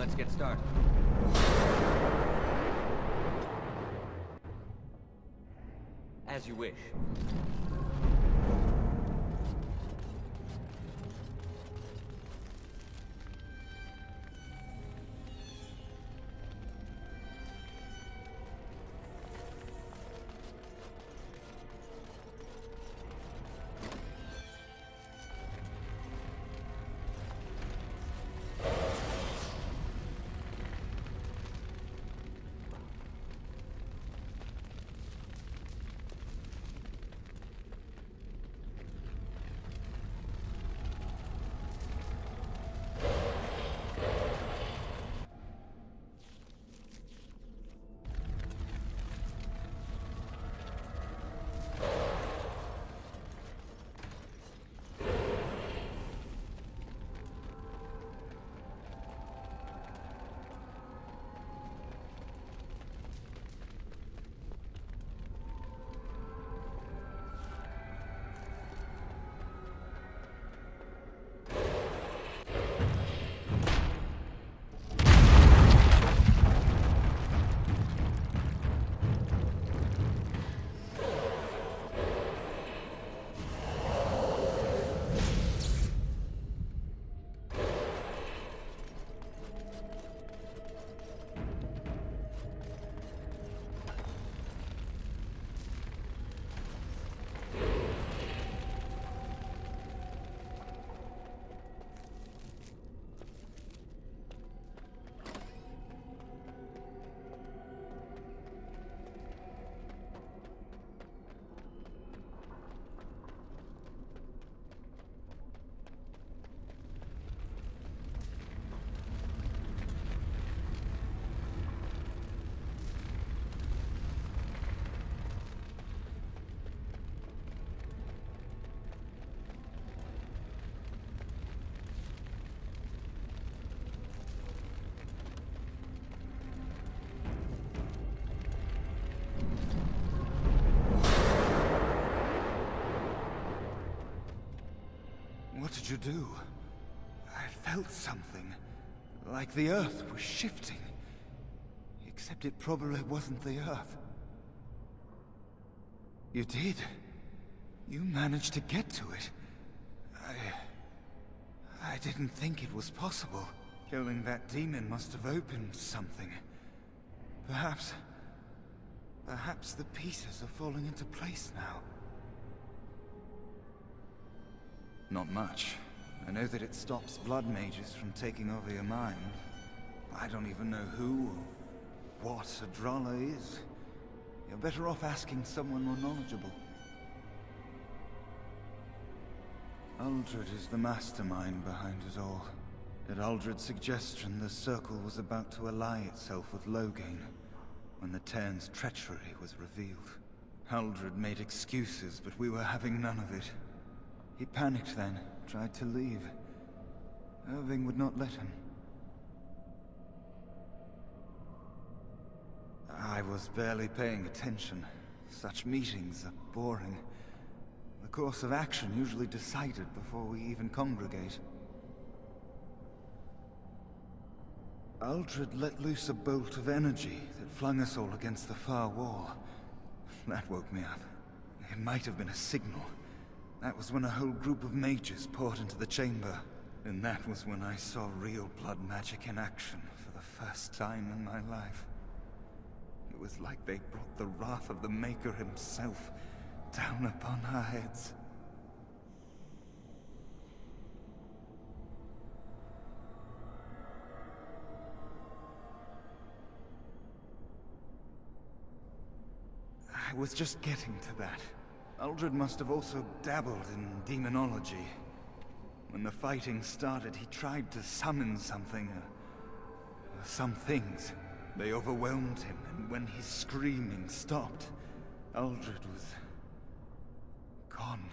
Let's get started. As you wish. What did you do? I felt something. Like the Earth was shifting. Except it probably wasn't the Earth. You did. You managed to get to it. I didn't think it was possible. Killing that demon must have opened something. Perhaps the pieces are falling into place now. Not much. I know that it stops blood mages from taking over your mind. I don't even know who or what a Drala is. You're better off asking someone more knowledgeable. Uldred is the mastermind behind it all. At Uldred's suggestion, the Circle was about to ally itself with Loghain when the Terns' treachery was revealed. Uldred made excuses, but we were having none of it. He panicked then, tried to leave. Irving would not let him. I was barely paying attention. Such meetings are boring. The course of action usually decided before we even congregate. Uldred let loose a bolt of energy that flung us all against the far wall. That woke me up. It might have been a signal. That was when a whole group of mages poured into the chamber. And that was when I saw real blood magic in action for the first time in my life. It was like they brought the wrath of the Maker himself down upon our heads. I was just getting to that. Uldred must have also dabbled in demonology. When the fighting started, he tried to summon something, some things. They overwhelmed him, and when his screaming stopped, Uldred was gone.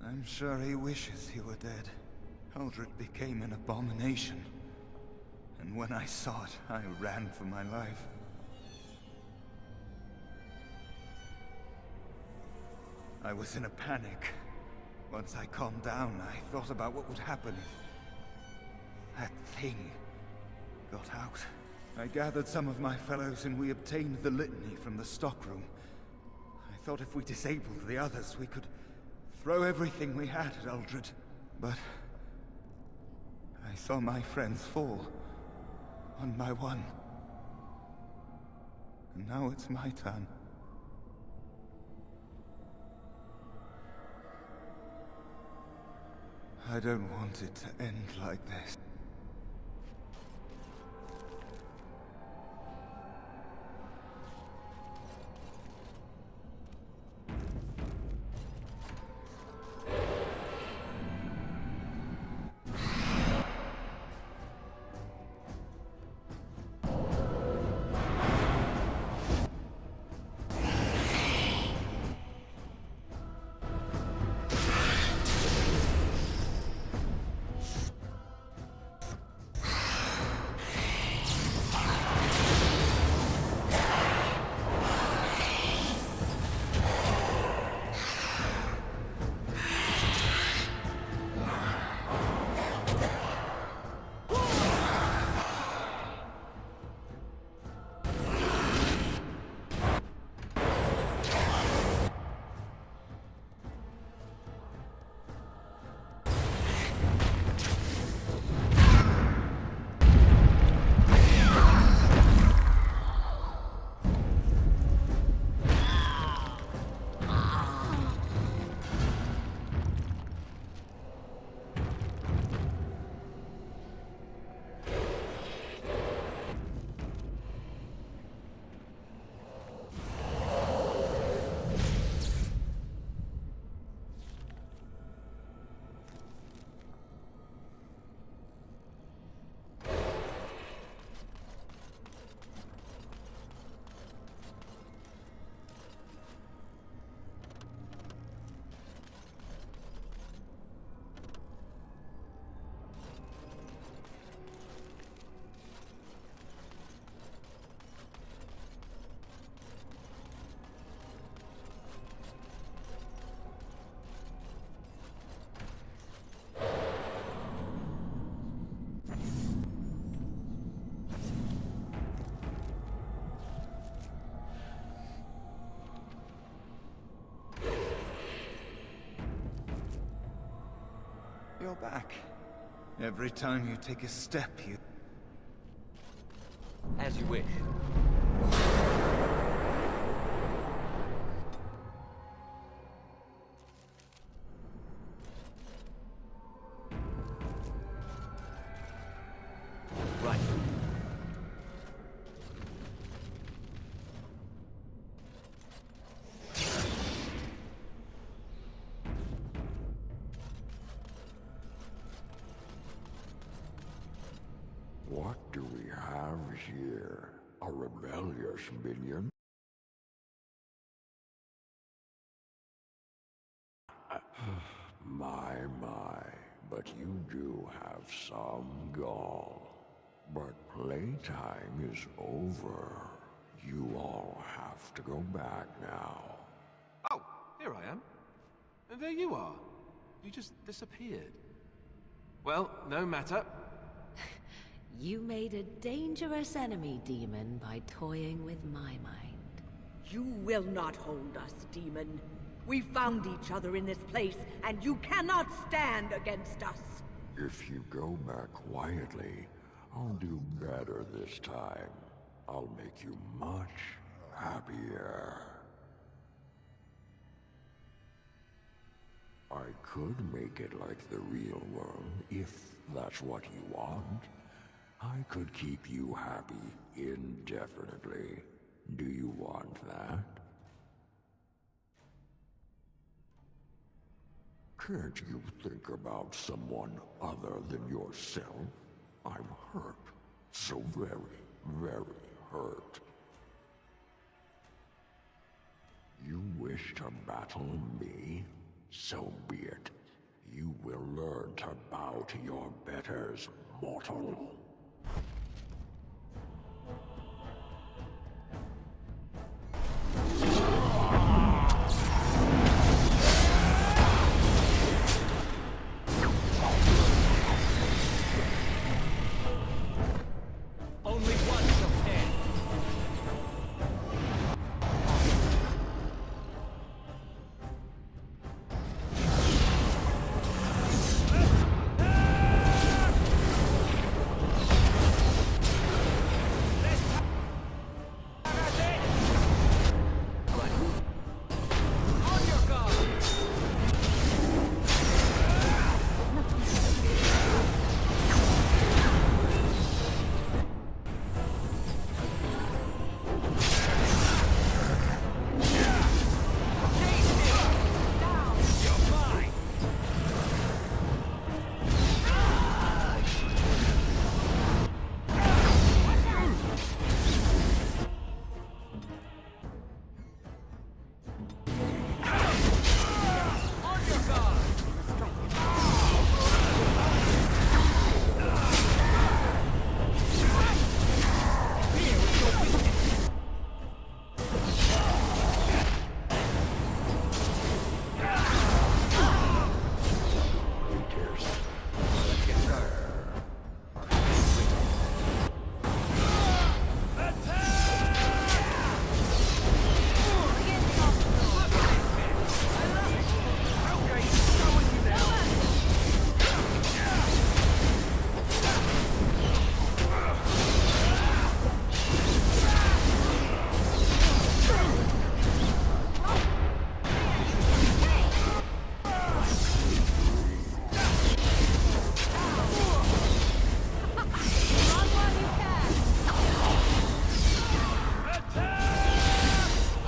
I'm sure he wishes he were dead. Uldred became an abomination. And when I saw it, I ran for my life. I was in a panic. Once I calmed down, I thought about what would happen if that thing got out. I gathered some of my fellows and we obtained the litany from the stockroom. I thought if we disabled the others, we could throw everything we had at Uldred. But I saw my friends fall, one by one. And now it's my turn. I don't want it to end like this. You're back. Every time you take a step, you... As you wish. Right. What do we have here? A rebellious minion? My, but you do have some gall. But playtime is over. You all have to go back now. Oh, here I am. And there you are. You just disappeared. Well, no matter. You made a dangerous enemy, demon, by toying with my mind. You will not hold us, demon. We found each other in this place, and you cannot stand against us. If you go back quietly, I'll do better this time. I'll make you much happier. I could make it like the real world, if that's what you want. I could keep you happy indefinitely. Do you want that? Can't you think about someone other than yourself? I'm hurt. So very, very hurt. You wish to battle me? So be it. You will learn to bow to your betters, mortal. Only one shall stand. On your guard! You're mine! On your guard! Here with your weakness!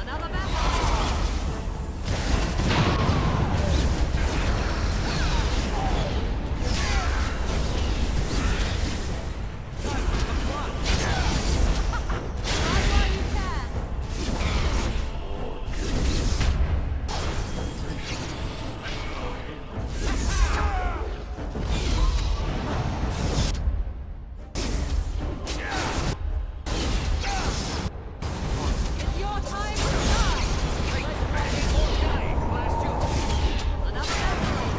Another battle! It's your time to shine! Another battle!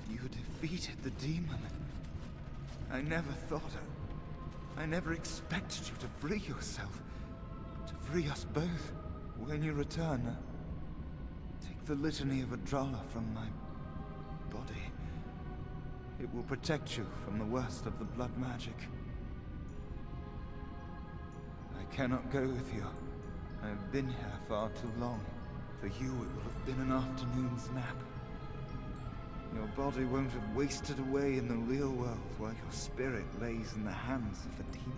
You defeated the demon. I never thought I never expected you to free yourself. To free us both. When you return, take the Litany of Adralla from my body. It will protect you from the worst of the blood magic. I cannot go with you. I have been here far too long. For you, it will have been an afternoon's nap. Your body won't have wasted away in the real world while your spirit lays in the hands of the demon.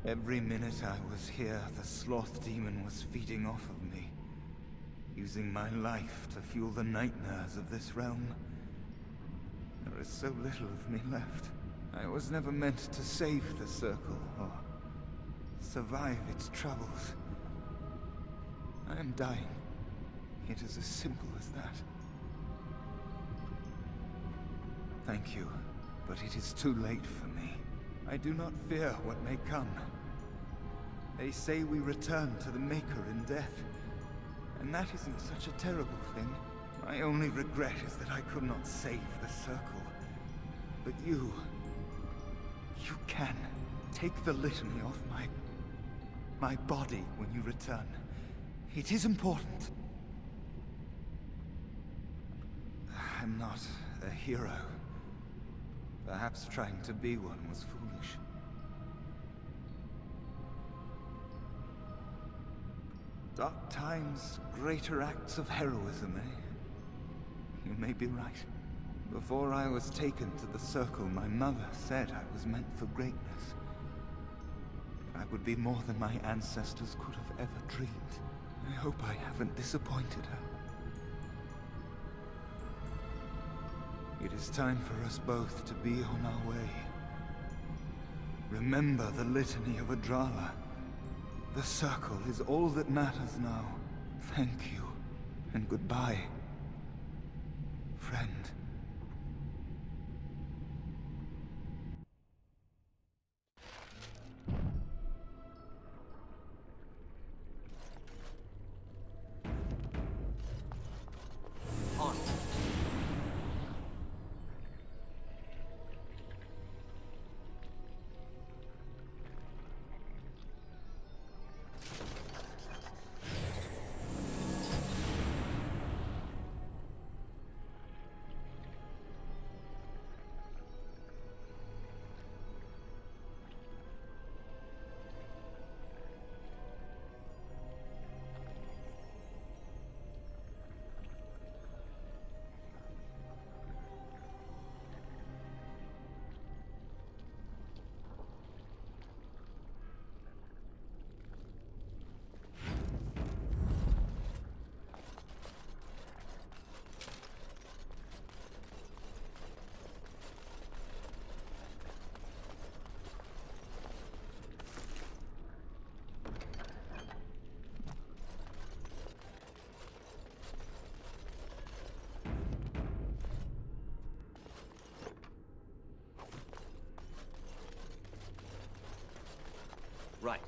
Every minute I was here, the sloth demon was feeding off of me, using my life to fuel the nightmares of this realm. There is so little of me left. I was never meant to save the Circle, or survive its troubles. I am dying. It is as simple as that. Thank you, but it is too late for me. I do not fear what may come. They say we return to the Maker in death, and that isn't such a terrible thing. My only regret is that I could not save the Circle. But you can. Take the Litany off my body when you return. It is important. I'm not a hero. Perhaps trying to be one was foolish. Dark times, greater acts of heroism, eh? You may be right. Before I was taken to the Circle, my mother said I was meant for greatness. I would be more than my ancestors could have ever dreamed. I hope I haven't disappointed her. It is time for us both to be on our way. Remember the litany of Adrala. The circle is all that matters now. Thank you, and goodbye, friend. On. Right.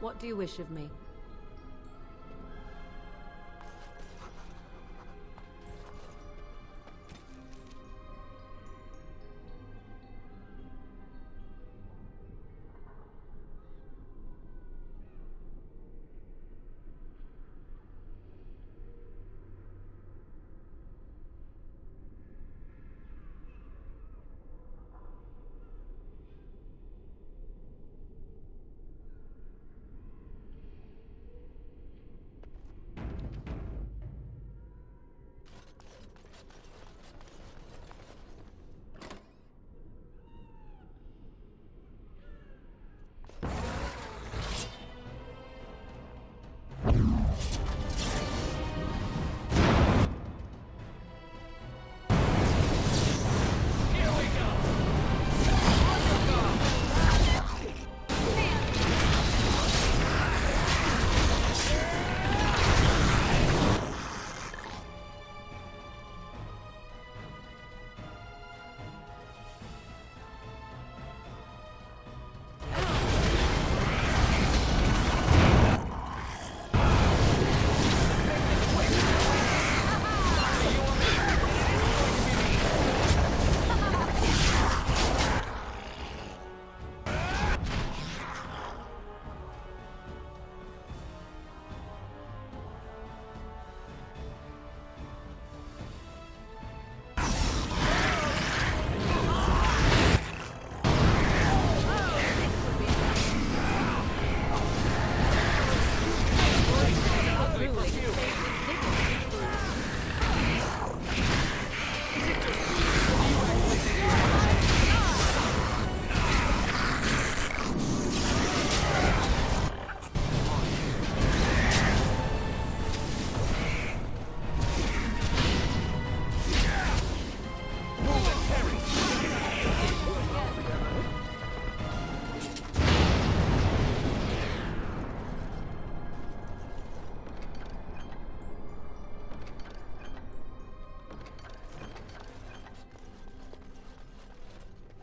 What do you wish of me?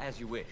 As you wish.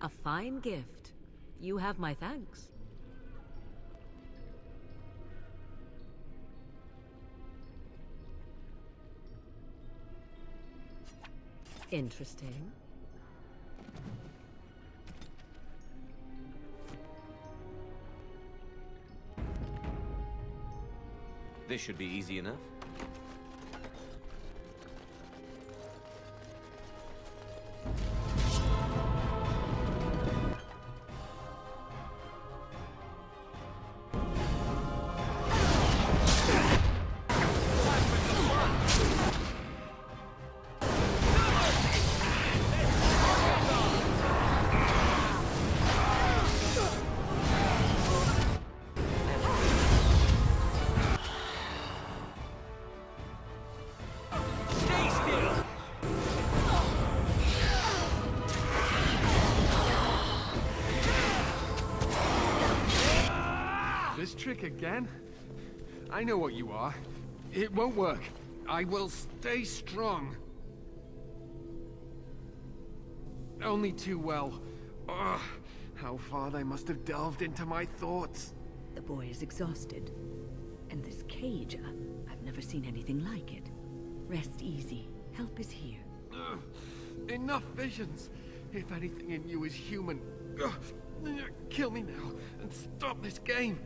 A fine gift. You have my thanks. Interesting. This should be easy enough. This trick again? I know what you are. It won't work. I will stay strong. Only too well. Ugh, how far they must have delved into my thoughts. The boy is exhausted. And this cage, I've never seen anything like it. Rest easy. Help is here. Ugh, enough visions. If anything in you is human, kill me now and stop this game.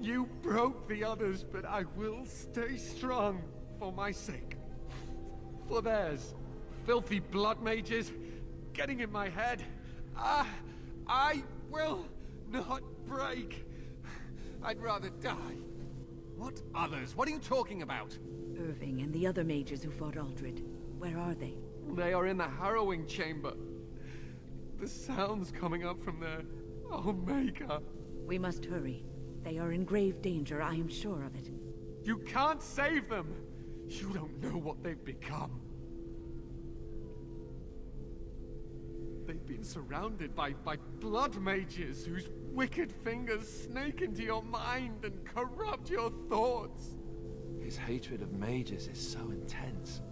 You broke the others, but I will stay strong for my sake. For theirs. Filthy blood mages getting in my head. I will not break. I'd rather die. What others? What are you talking about? Irving and the other mages who fought Aldred. Where are they? They are in the harrowing chamber. The sounds coming up from there. Oh, Maker. We must hurry. They are in grave danger, I am sure of it. You can't save them! You don't know what they've become. They've been surrounded by blood mages whose wicked fingers snake into your mind and corrupt your thoughts. His hatred of mages is so intense.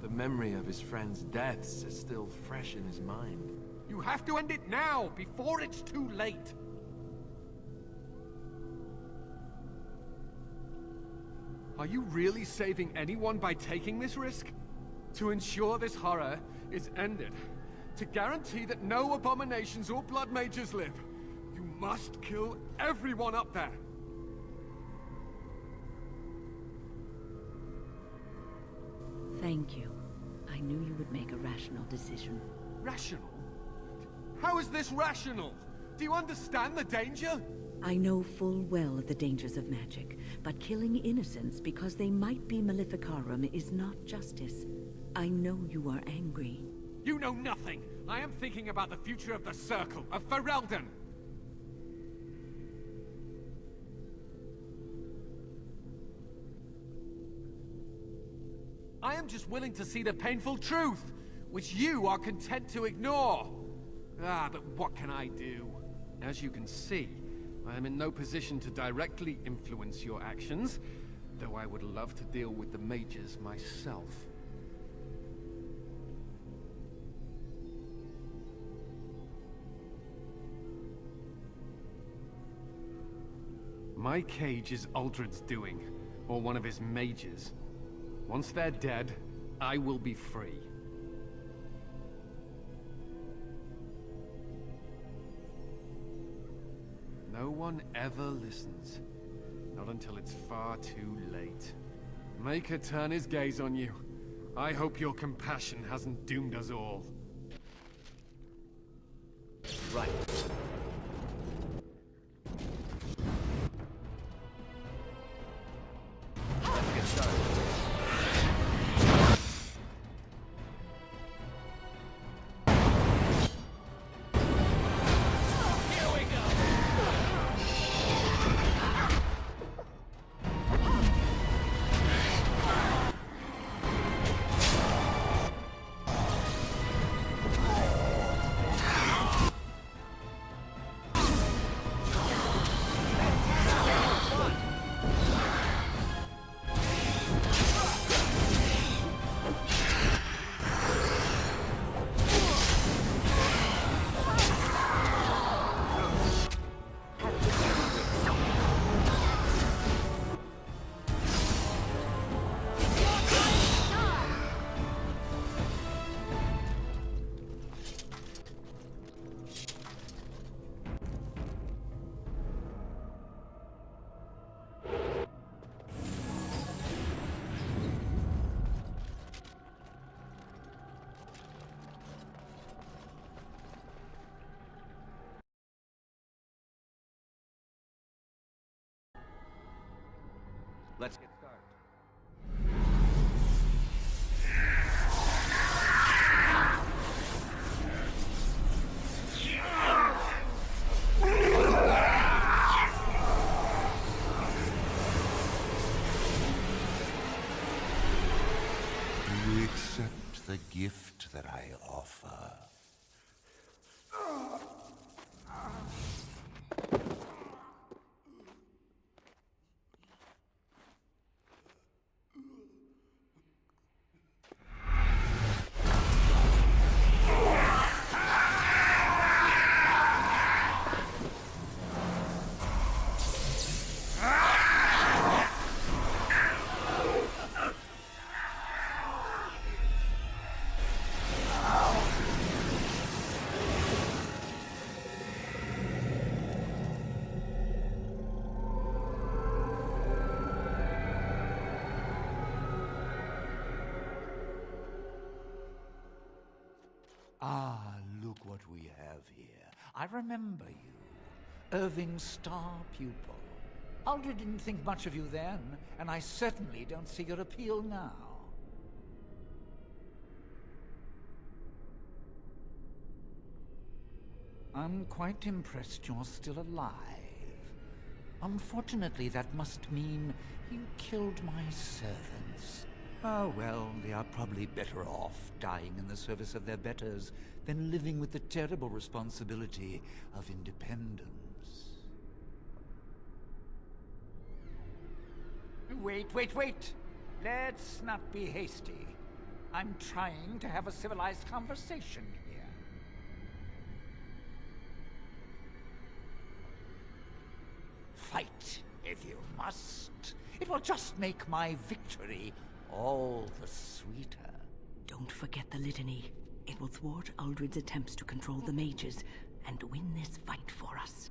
The memory of his friends' deaths is still fresh in his mind. You have to end it now, before it's too late! Are you really saving anyone by taking this risk? To ensure this horror is ended, to guarantee that no abominations or blood mages live, you must kill everyone up there! Thank you. I knew you would make a rational decision. Rational? How is this rational? Do you understand the danger? I know full well of the dangers of magic, but killing innocents because they might be Maleficarum is not justice. I know you are angry. You know nothing! I am thinking about the future of the Circle, of Ferelden! I am just willing to see the painful truth, which you are content to ignore. But what can I do? As you can see, I am in no position to directly influence your actions, though I would love to deal with the mages myself. My cage is Aldred's doing. or one of his mages. Once they're dead, I will be free. No one ever listens. Not until it's far too late. Maker turn his gaze on you. I hope your compassion hasn't doomed us all. Right. Let's get started. Let's get started. Do you accept the gift that I offer? Ah, look what we have here. I remember you. Irving's star pupil. Aldred didn't think much of you then, and I certainly don't see your appeal now. I'm quite impressed you're still alive. Unfortunately, that must mean you killed my servants. Oh, well, they are probably better off dying in the service of their betters than living with the terrible responsibility of independence. Wait! Let's not be hasty. I'm trying to have a civilized conversation here. Fight, if you must. It will just make my victory all the sweeter. Don't forget the litany. It will thwart Aldred's attempts to control the mages and win this fight for us.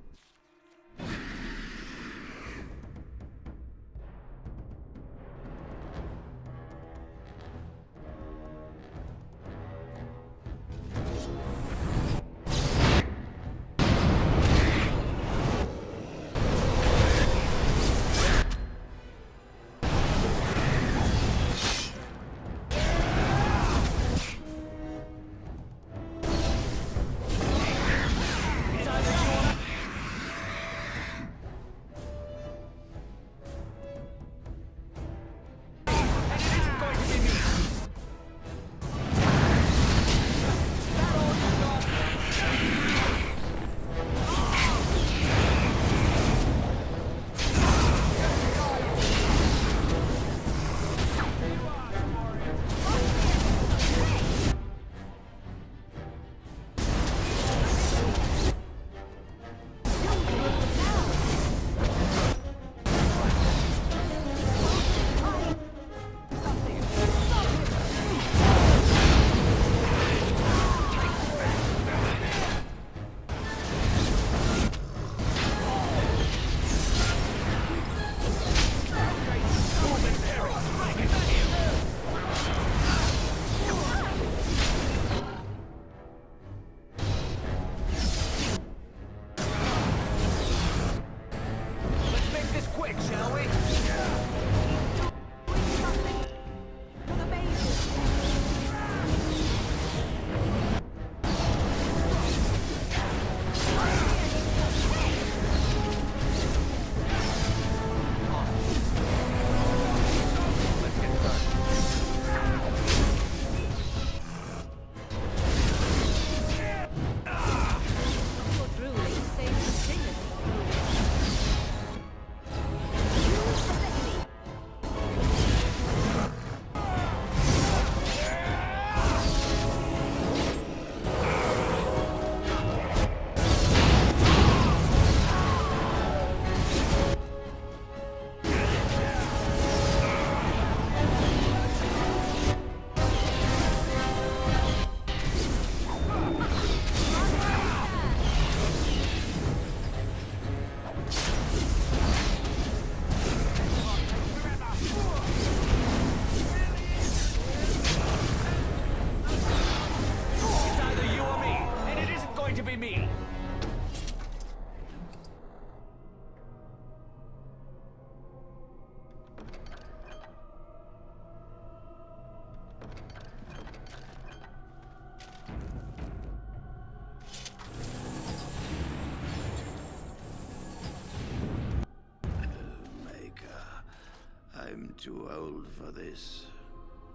too old for this.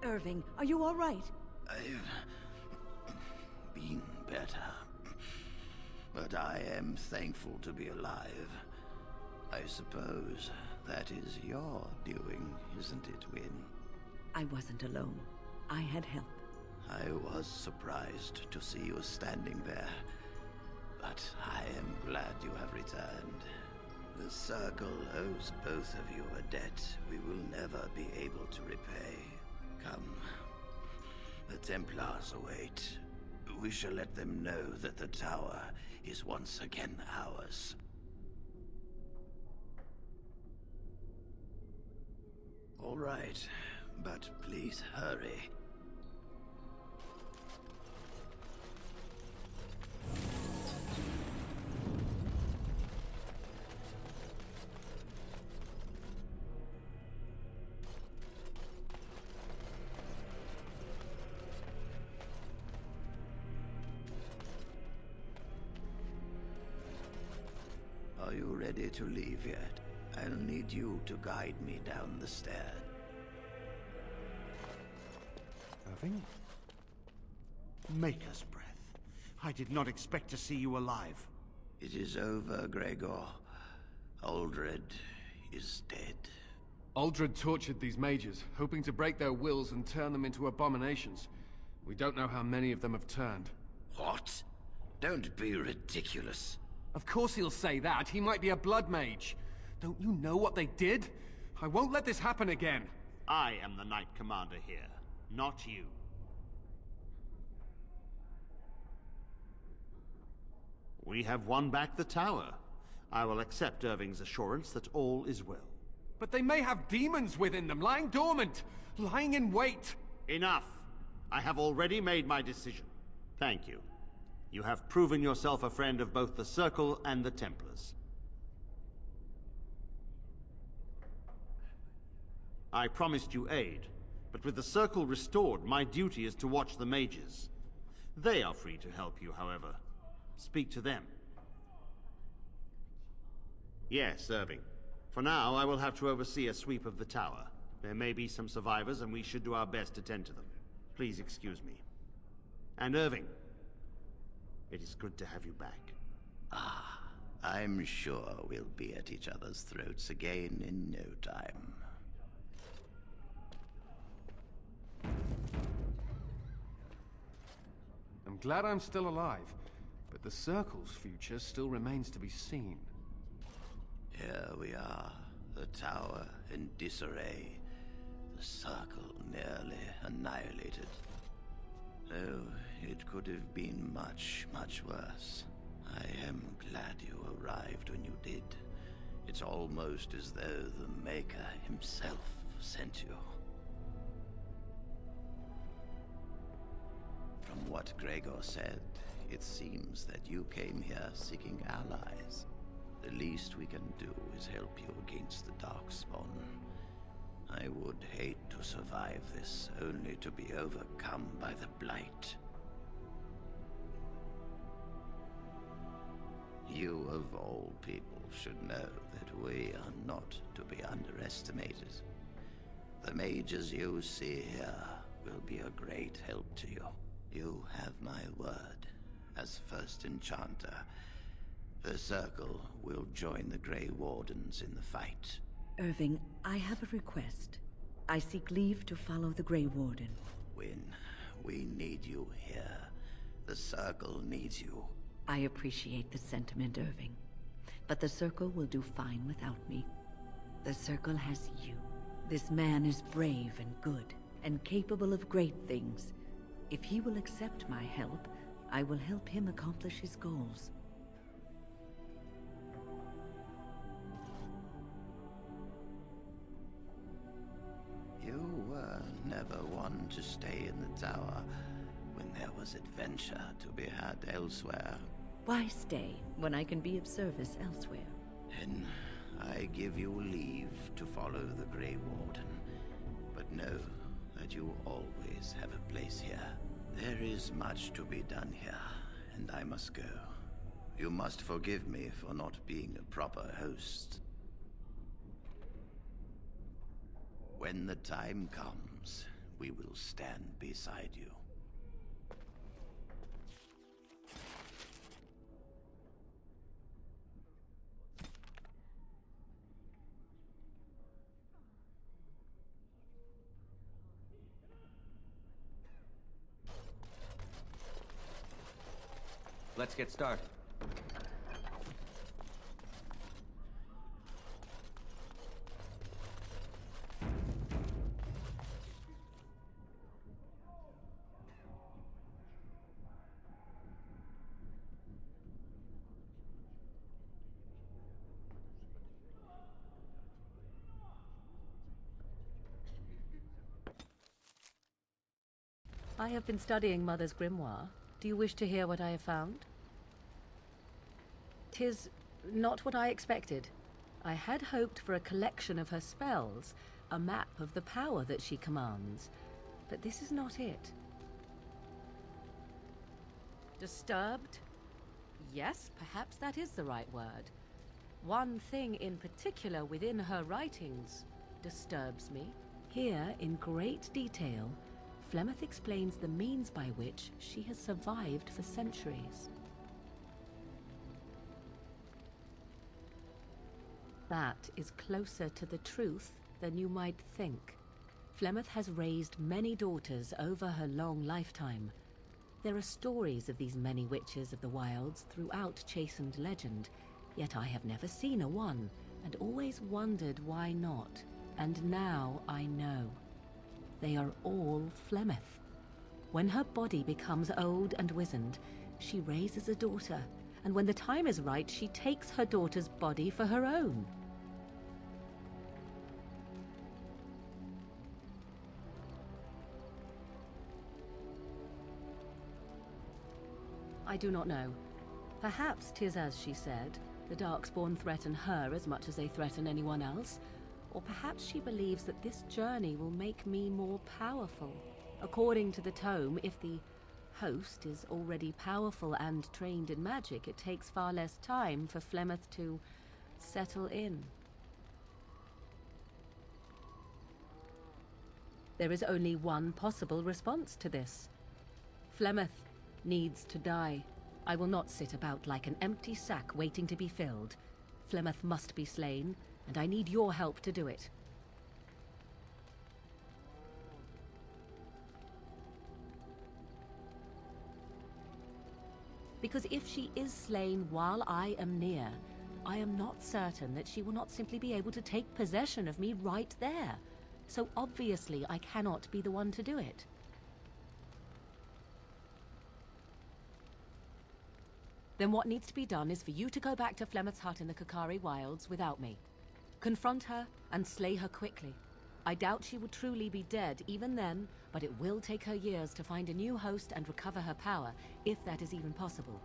Irving, are you all right? I've been better. But I am thankful to be alive. I suppose that is your doing, isn't it, Wynne? I wasn't alone. I had help. I was surprised to see you standing there. But I am glad you have returned. The Circle owes both of you a debt we will never be able to repay. Come. The Templars await. We shall let them know that the tower is once again ours. All right, but please hurry. Are you ready to leave yet? I'll need you to guide me down the stairs. Irving? Maker's breath. I did not expect to see you alive. It is over, Gregor. Aldred is dead. Aldred tortured these mages, hoping to break their wills and turn them into abominations. We don't know how many of them have turned. What? Don't be ridiculous. Of course he'll say that. He might be a blood mage. Don't you know what they did? I won't let this happen again. I am the Knight Commander here, not you. We have won back the tower. I will accept Irving's assurance that all is well. But they may have demons within them, lying dormant, lying in wait. Enough! I have already made my decision. Thank you. You have proven yourself a friend of both the Circle and the Templars. I promised you aid, but with the Circle restored, my duty is to watch the mages. They are free to help you, however. Speak to them. Yes, Irving. For now, I will have to oversee a sweep of the tower. There may be some survivors, and we should do our best to tend to them. Please excuse me. And Irving, it is good to have you back. I'm sure we'll be at each other's throats again in no time. I'm glad I'm still alive, but the Circle's future still remains to be seen. Here we are, the tower in disarray, the Circle nearly annihilated. Oh, it could have been much, much worse. I am glad you arrived when you did. It's almost as though the Maker himself sent you. From what Gregor said, it seems that you came here seeking allies. The least we can do is help you against the Darkspawn. I would hate to survive this, only to be overcome by the Blight. You, of all people, should know that we are not to be underestimated. The mages you see here will be a great help to you. You have my word. As first enchanter, the Circle will join the Grey Wardens in the fight. Irving, I have a request. I seek leave to follow the Grey Warden. Wynne, we need you here. The Circle needs you. I appreciate the sentiment, Irving. But the Circle will do fine without me. The Circle has you. This man is brave and good, and capable of great things. If he will accept my help, I will help him accomplish his goals. You were never one to stay in the tower when there was adventure to be had elsewhere. Why stay when I can be of service elsewhere? Then I give you leave to follow the Grey Warden. But know that you always have a place here. There is much to be done here, and I must go. You must forgive me for not being a proper host. When the time comes, we will stand beside you. Let's get started. I have been studying Mother's grimoire. Do you wish to hear what I have found? 'Tis not what I expected. I had hoped for a collection of her spells, a map of the power that she commands, but this is not it. Disturbed? Yes, perhaps that is the right word. One thing in particular within her writings disturbs me. Here, in great detail, Flemeth explains the means by which she has survived for centuries. That is closer to the truth than you might think. Flemeth has raised many daughters over her long lifetime. There are stories of these many witches of the wilds throughout Chastened legend, yet I have never seen a one, and always wondered why not. And now I know. They are all Flemeth. When her body becomes old and wizened, she raises a daughter, and when the time is right, she takes her daughter's body for her own. I do not know. Perhaps 'tis as she said, the Darkspawn threaten her as much as they threaten anyone else. Or perhaps she believes that this journey will make me more powerful. According to the tome, if the host is already powerful and trained in magic, it takes far less time for Flemeth to settle in. There is only one possible response to this. Flemeth needs to die. I will not sit about like an empty sack waiting to be filled. Flemeth must be slain, and I need your help to do it. Because if she is slain while I am near, I am not certain that she will not simply be able to take possession of me right there. So obviously I cannot be the one to do it. Then what needs to be done is for you to go back to Flemeth's hut in the Kakari Wilds without me. Confront her and slay her quickly. I doubt she will truly be dead even then, but it will take her years to find a new host and recover her power, if that is even possible.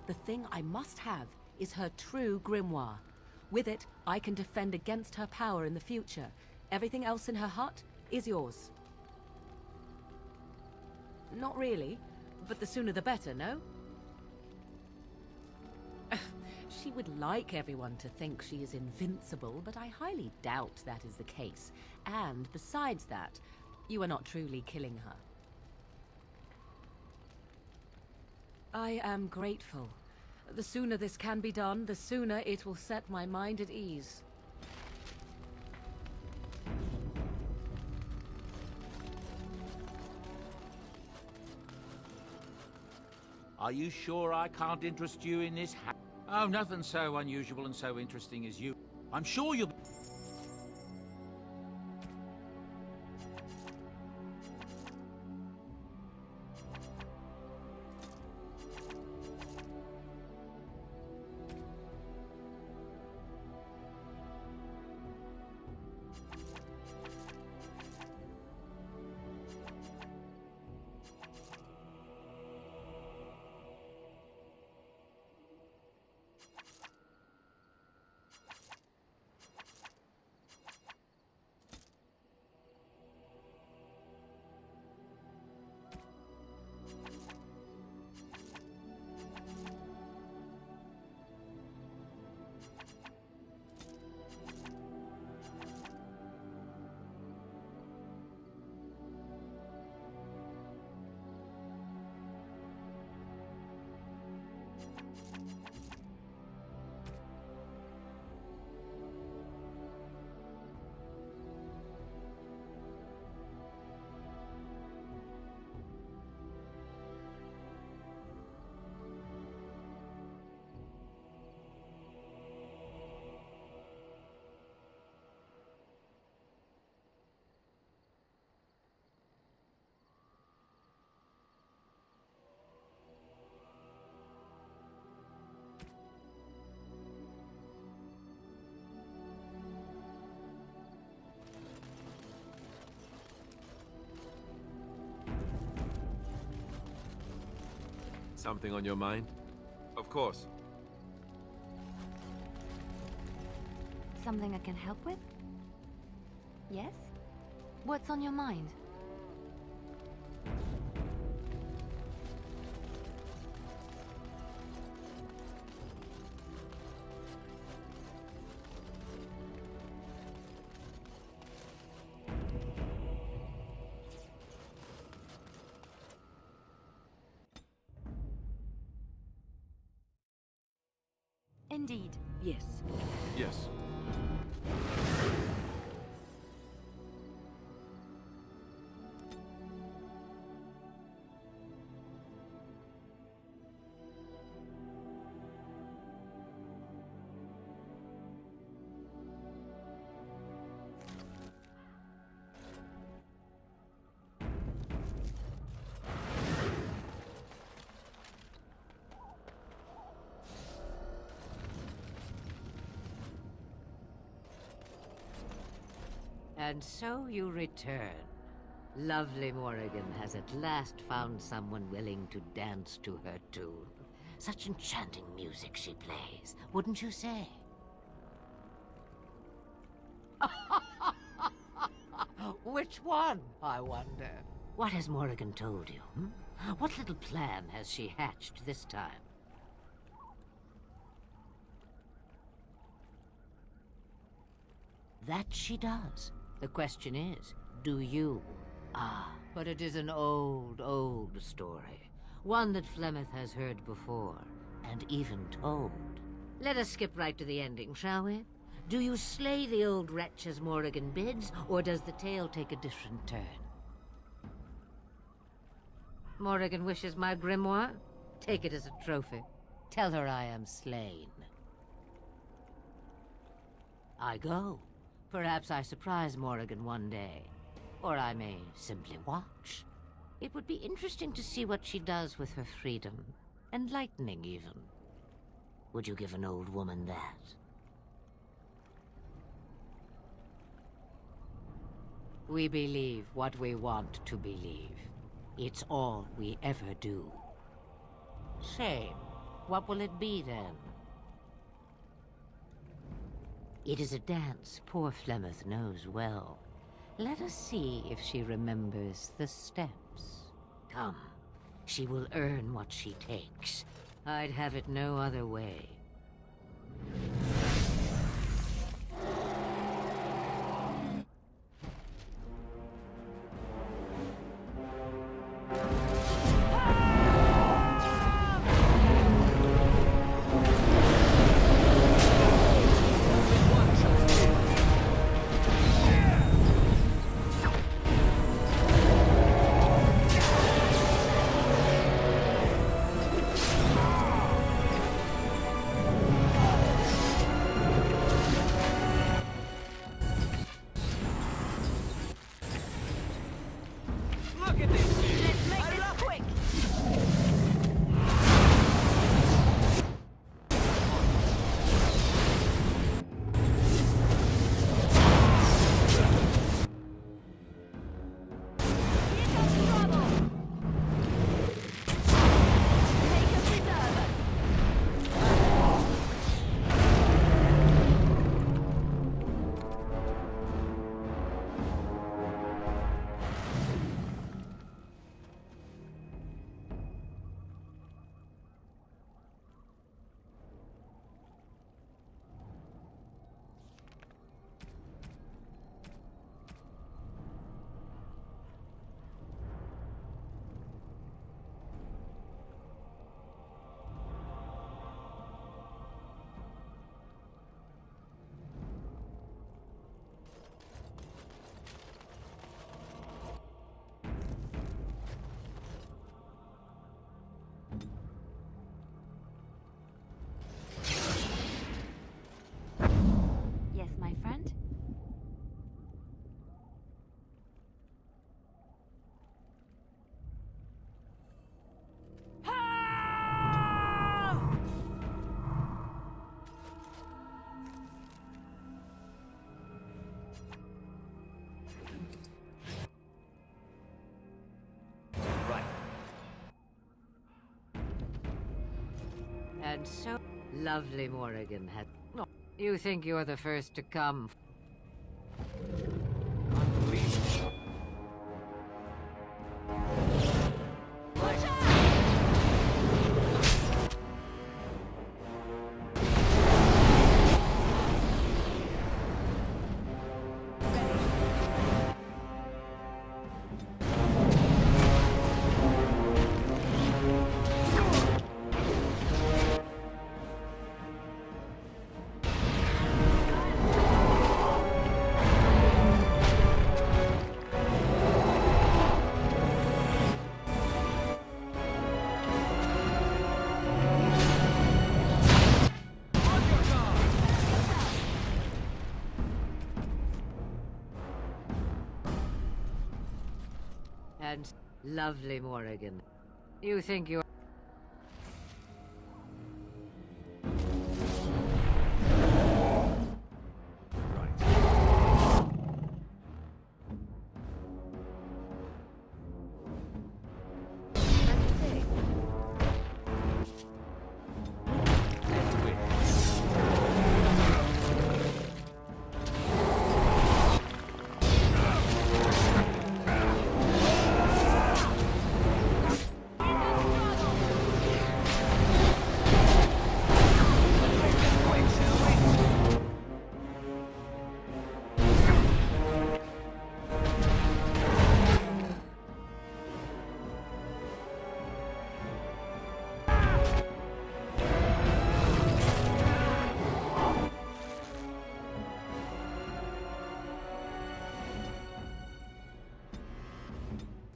The thing I must have is her true grimoire. With it, I can defend against her power in the future. Everything else in her hut is yours. Not really, but the sooner the better, no? She would like everyone to think she is invincible, but I highly doubt that is the case. And besides that, you are not truly killing her. I am grateful. The sooner this can be done, the sooner it will set my mind at ease. Are you sure I can't interest you in this? Oh, nothing so unusual and so interesting as you. I'm sure you'll... Something on your mind? Of course. Something I can help with? Yes? What's on your mind? Indeed. Yes. Yes. And so you return. Lovely Morrigan has at last found someone willing to dance to her tune. Such enchanting music she plays, wouldn't you say? Which one, I wonder? What has Morrigan told you? What little plan has she hatched this time? That she does. The question is, do you? Ah, but it is an old, old story. One that Flemeth has heard before, and even told. Let us skip right to the ending, shall we? Do you slay the old wretch as Morrigan bids, or does the tale take a different turn? Morrigan wishes my grimoire? Take it as a trophy. Tell her I am slain. I go. Perhaps I surprise Morrigan one day. Or I may simply watch. It would be interesting to see what she does with her freedom. Enlightening, even. Would you give an old woman that? We believe what we want to believe. It's all we ever do. Shame. What will it be, then? It is a dance poor Flemeth knows well. Let us see if she remembers the steps. Come. She will earn what she takes. I'd have it no other way. so lovely, Morrigan. No, you think you're the first to come? Unbelievable. And lovely, Morrigan. You think you're...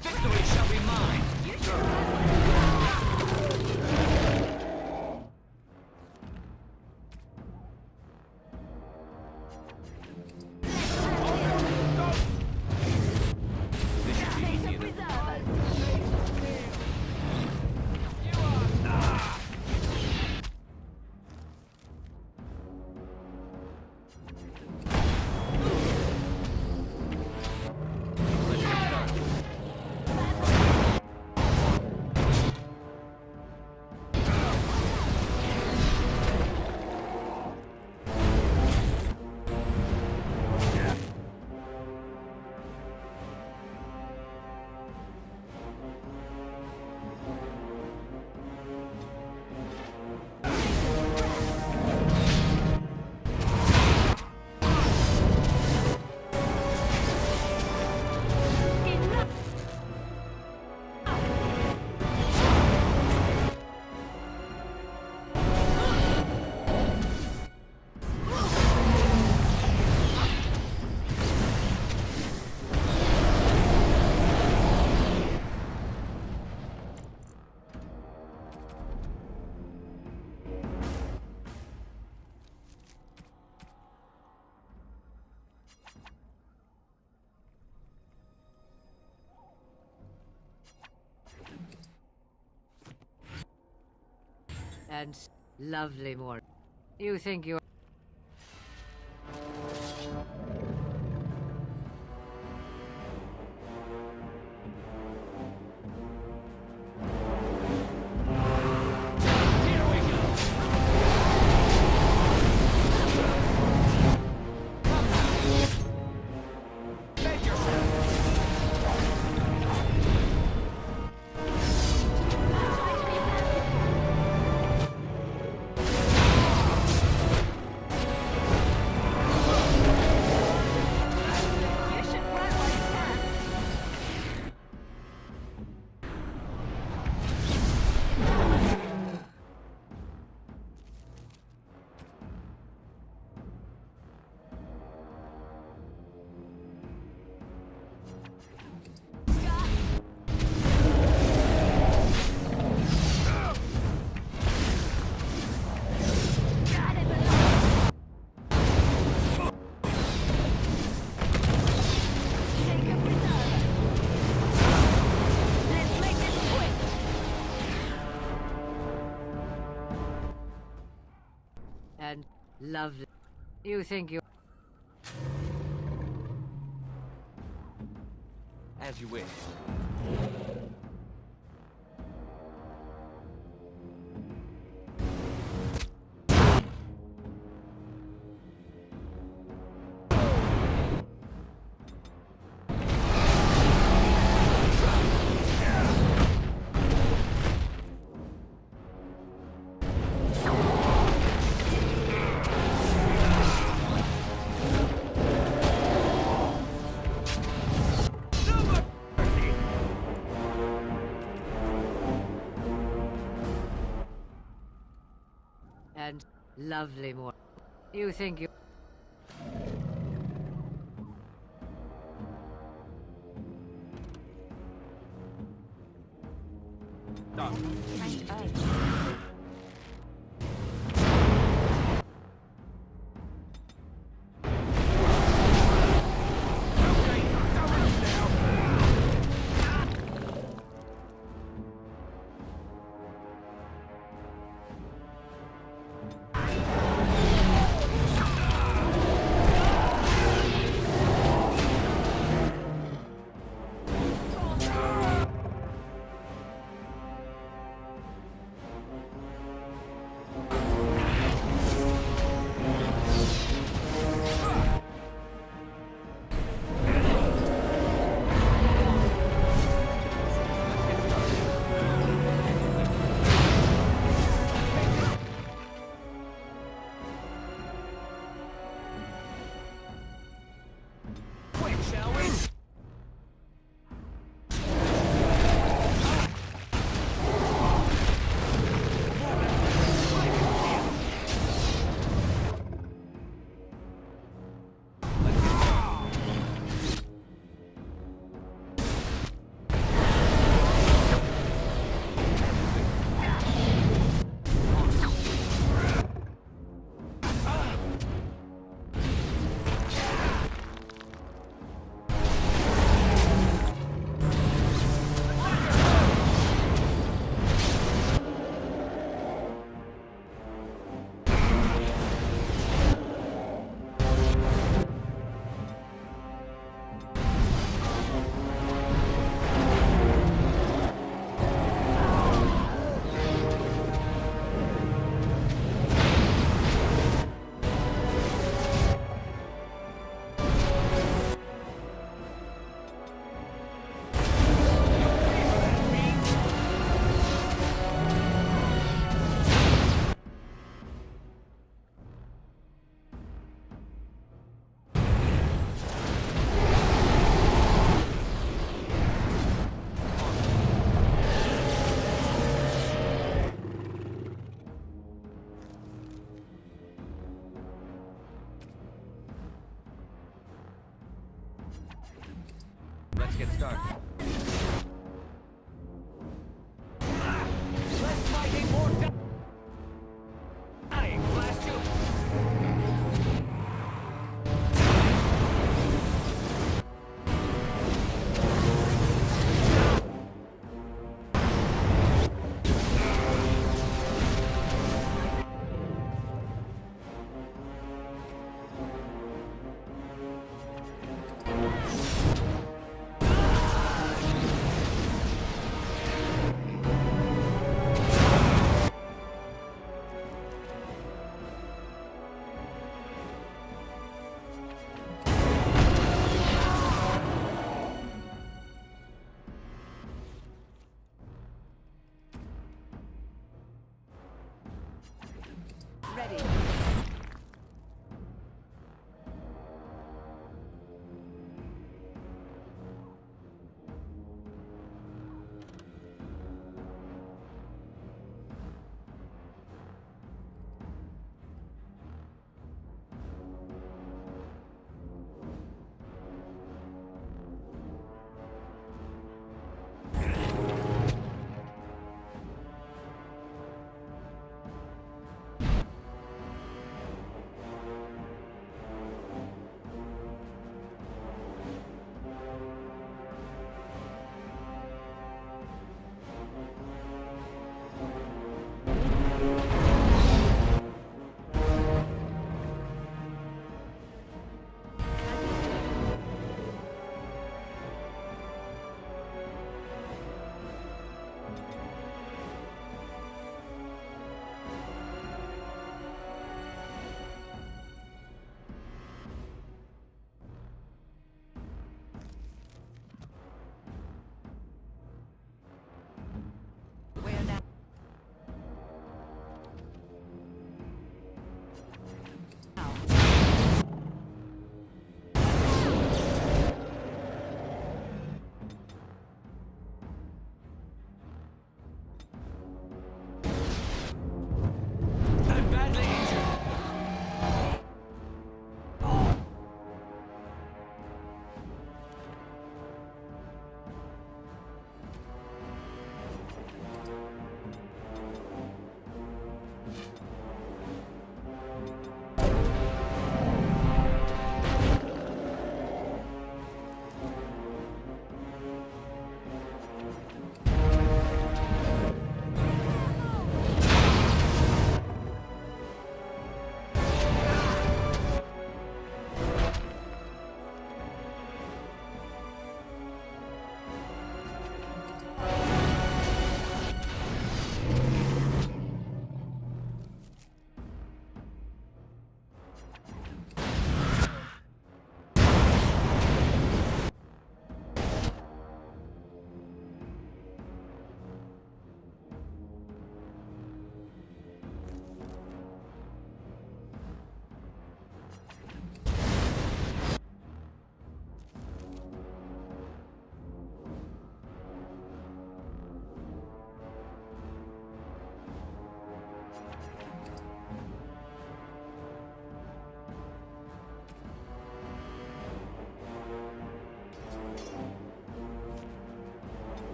Victory shall be mine! This should be easy enough. Let's get started. And lovely, Morrigan. You think you're... And lovely. You think you're... As you wish. Lovely morning. You think you... Let's get started. Let's fight a more dying, blast you!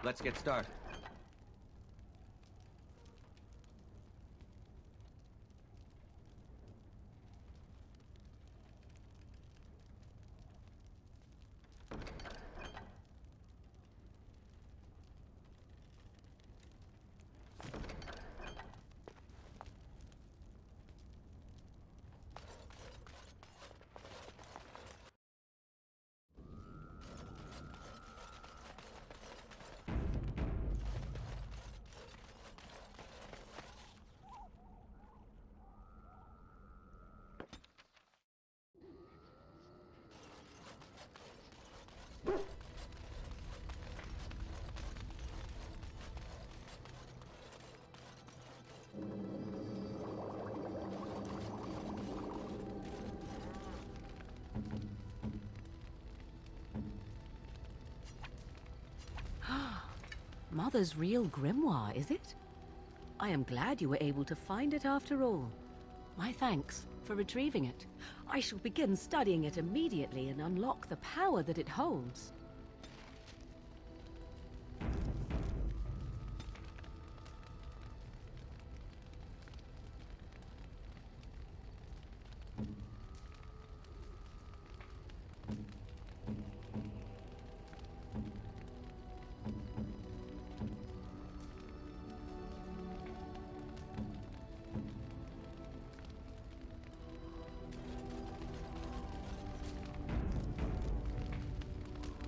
Let's get started. Mother's real grimoire, is it? I am glad you were able to find it after all. My thanks for retrieving it. I shall begin studying it immediately and unlock the power that it holds.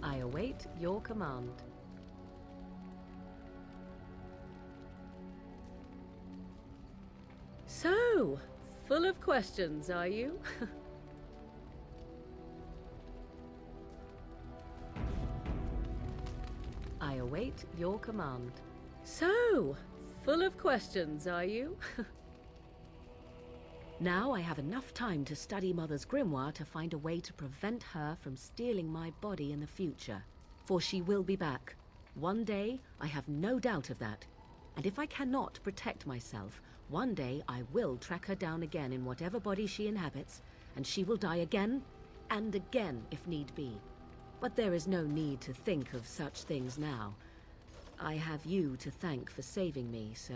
I await your command. So, full of questions, are you? I await your command. So, full of questions, are you? Now I have enough time to study Mother's grimoire to find a way to prevent her from stealing my body in the future. For she will be back. One day, I have no doubt of that. And if I cannot protect myself, one day I will track her down again in whatever body she inhabits, and she will die again and again if need be. But there is no need to think of such things now. I have you to thank for saving me, so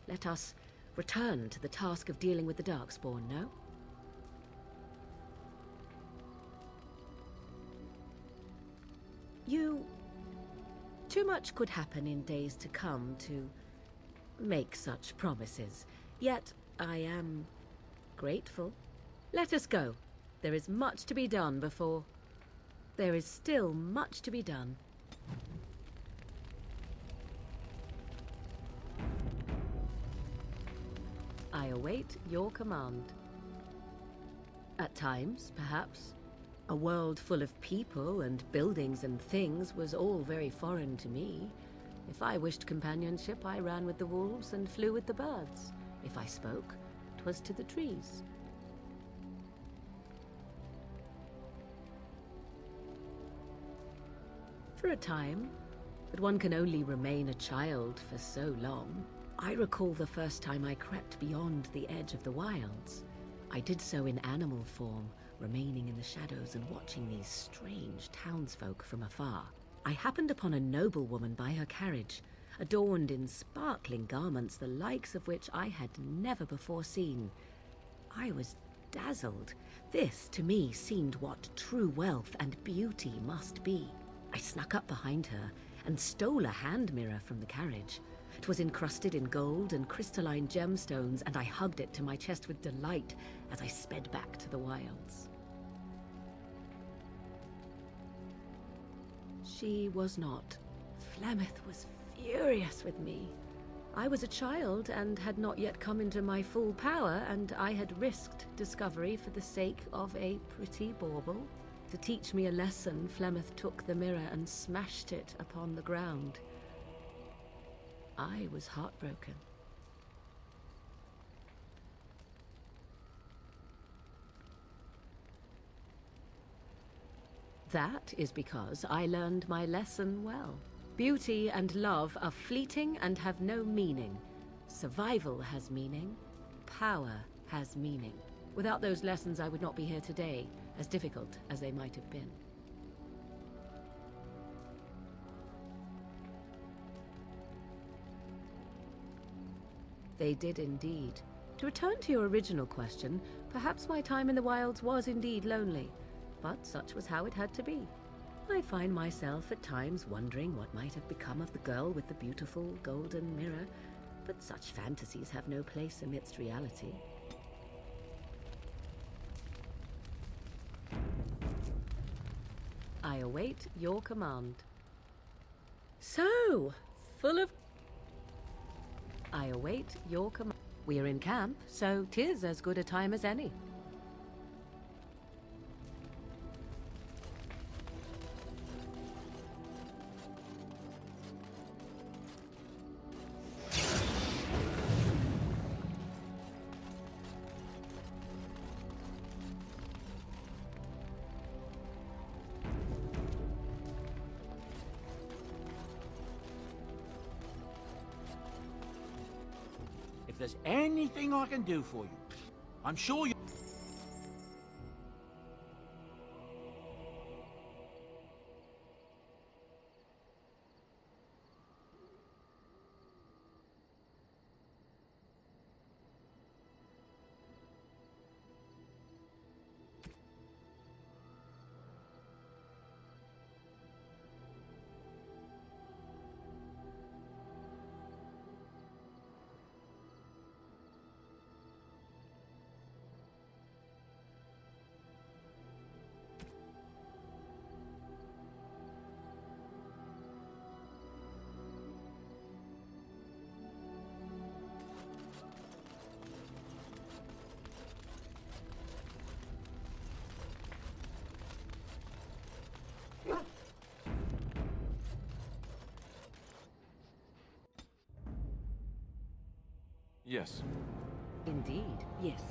let us return to the task of dealing with the Darkspawn, no? Too much could happen in days to come to make such promises. Yet, I am grateful. Let us go. There is much to be done before... There is still much to be done. I await your command. At times, perhaps. A world full of people and buildings and things was all very foreign to me. If I wished companionship, I ran with the wolves and flew with the birds. If I spoke, 'twas to the trees. For a time, but one can only remain a child for so long. I recall the first time I crept beyond the edge of the wilds. I did so in animal form, remaining in the shadows and watching these strange townsfolk from afar. I happened upon a noblewoman by her carriage, adorned in sparkling garments the likes of which I had never before seen. I was dazzled. This, to me, seemed what true wealth and beauty must be. I snuck up behind her and stole a hand mirror from the carriage. It was encrusted in gold and crystalline gemstones, and I hugged it to my chest with delight as I sped back to the wilds. She was not. Flemeth was furious with me. I was a child and had not yet come into my full power, and I had risked discovery for the sake of a pretty bauble. To teach me a lesson, Flemeth took the mirror and smashed it upon the ground. I was heartbroken. That is because I learned my lesson well. Beauty and love are fleeting and have no meaning. Survival has meaning. Power has meaning. Without those lessons, I would not be here today, as difficult as they might have been. They did indeed. To return to your original question, perhaps my time in the wilds was indeed lonely, but such was how it had to be. I find myself at times wondering what might have become of the girl with the beautiful golden mirror, but such fantasies have no place amidst reality. I await your command. So, full of... I await your command. We're in camp, so 'tis as good a time as any. If there's anything I can do for you, I'm sure you... Yes. Indeed, yes.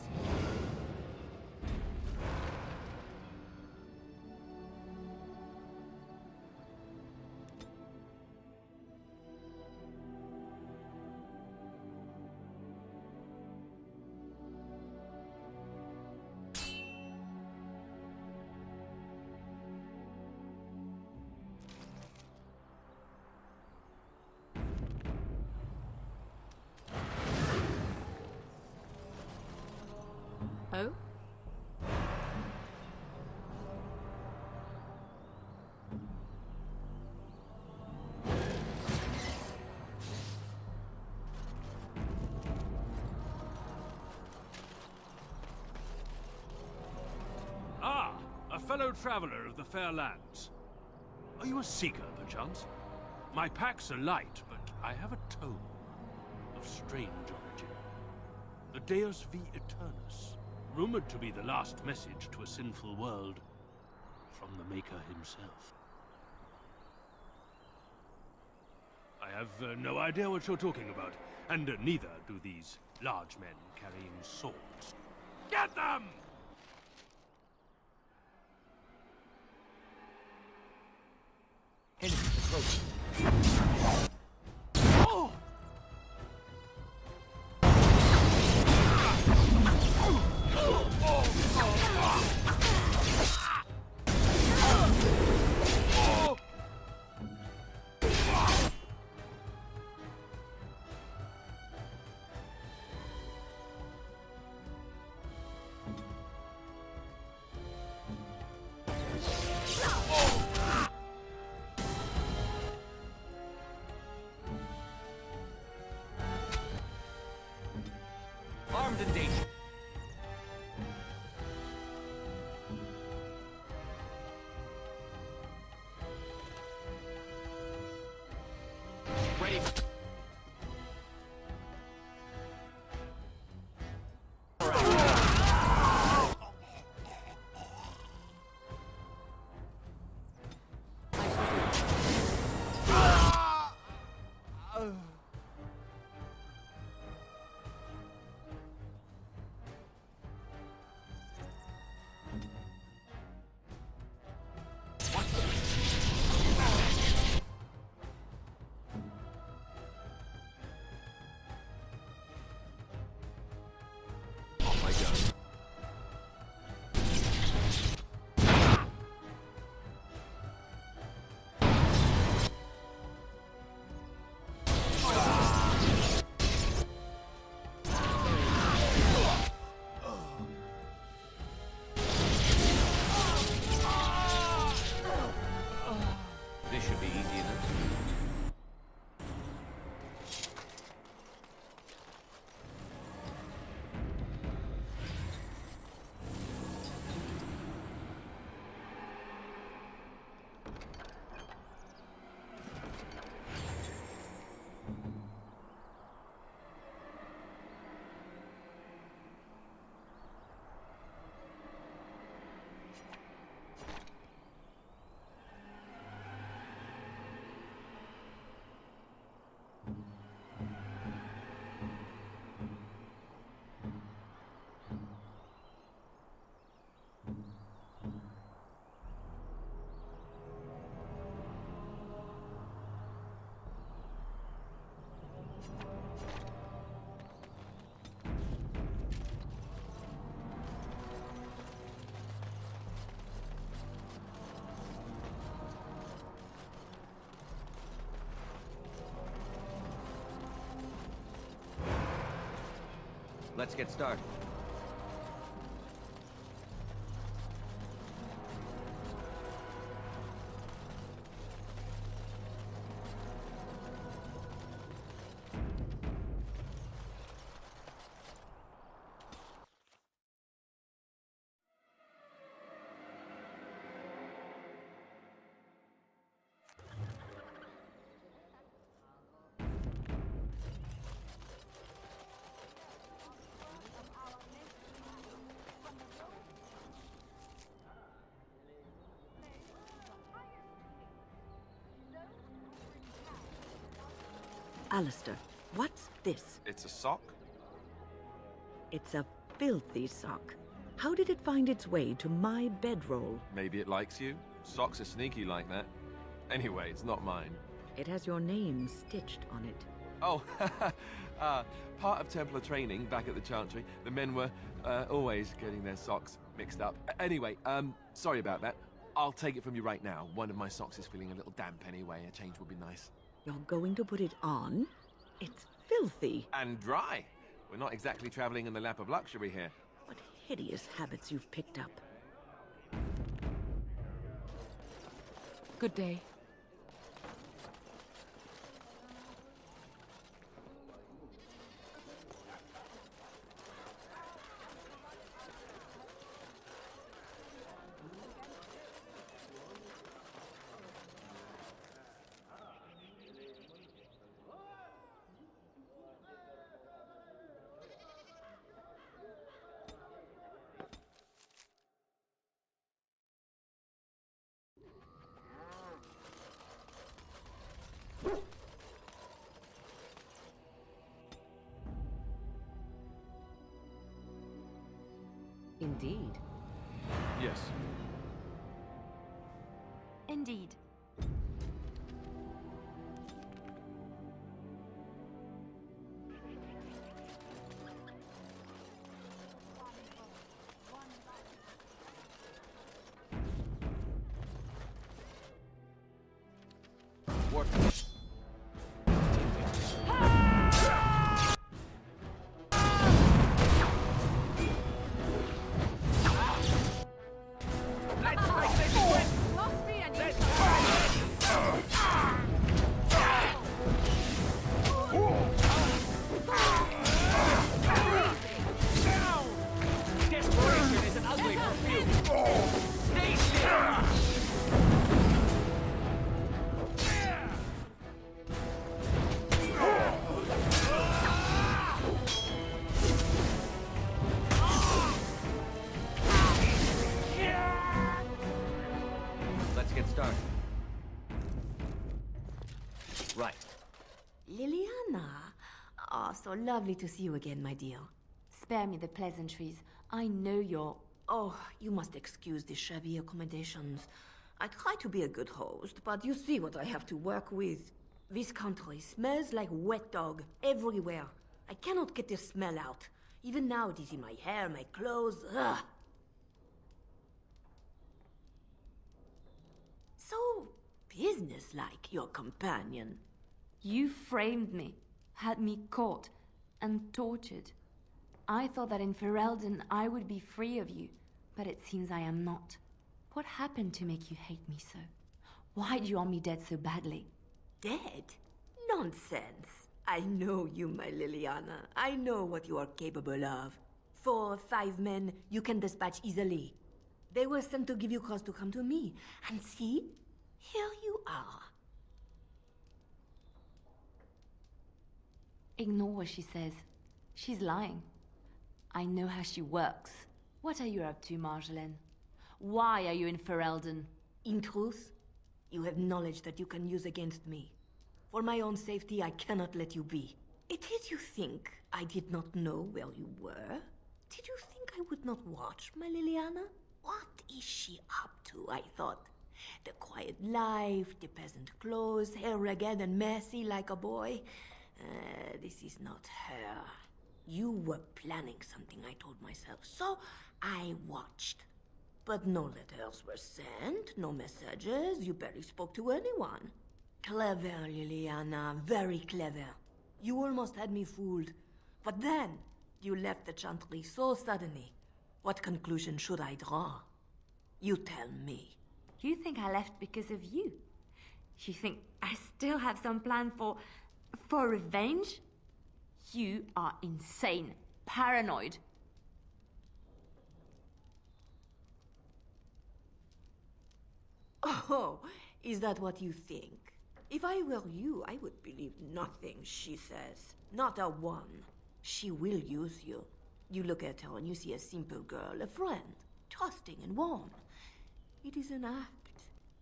Oh? Ah, a fellow traveler of the fair lands. Are you a seeker, perchance? My packs are light, but I have a tome of strange origin. The Deus V Eternus, rumored to be the last message to a sinful world from the Maker himself. I have no idea what you're talking about, and neither do these large men carrying swords. Get them! Enemies approaching. Oh! Let's get started. Alistair, what's this? It's a sock? It's a filthy sock. How did it find its way to my bedroll? Maybe it likes you? Socks are sneaky like that. Anyway, it's not mine. It has your name stitched on it. Oh, part of Templar training back at the Chantry, the men were always getting their socks mixed up. Anyway, sorry about that. I'll take it from you right now. One of my socks is feeling a little damp anyway. A change would be nice. You're going to put it on? It's filthy. And dry. We're not exactly traveling in the lap of luxury here. What hideous habits you've picked up. Good day. Indeed. Yes. Indeed. Let's get started. Right. Liliana. Ah, so lovely to see you again, my dear. Spare me the pleasantries. I know you're... Oh, you must excuse the shabby accommodations. I try to be a good host, but you see what I have to work with. This country smells like wet dog everywhere. I cannot get the smell out. Even now it is in my hair, my clothes. Ugh. So businesslike, your companion. You framed me, had me caught, and tortured. I thought that in Ferelden I would be free of you, but it seems I am not. What happened to make you hate me so? Why do you want me dead so badly? Dead? Nonsense. I know you, my Liliana. I know what you are capable of. 4 or 5 men you can dispatch easily. They were sent to give you cause to come to me. And see, here you are. Ignore what she says. She's lying. I know how she works. What are you up to, Marjolaine? Why are you in Ferelden? In truth, you have knowledge that you can use against me. For my own safety, I cannot let you be. Did you think I did not know where you were? Did you think I would not watch, my Liliana? What is she up to, I thought? The quiet life, the peasant clothes, hair ragged and messy like a boy. This is not her. You were planning something, I told myself, so I watched. But no letters were sent, no messages, you barely spoke to anyone. Clever, Liliana, very clever. You almost had me fooled. But then, You left the Chantry so suddenly. What conclusion should I draw? You tell me. You think I left because of you? You think I still have some plan for revenge? You are insane, paranoid. Oh, is that what you think? If I were you, I would believe nothing she says. Not a one. She will use you. You look at her and you see a simple girl, a friend, trusting and warm. It is an act.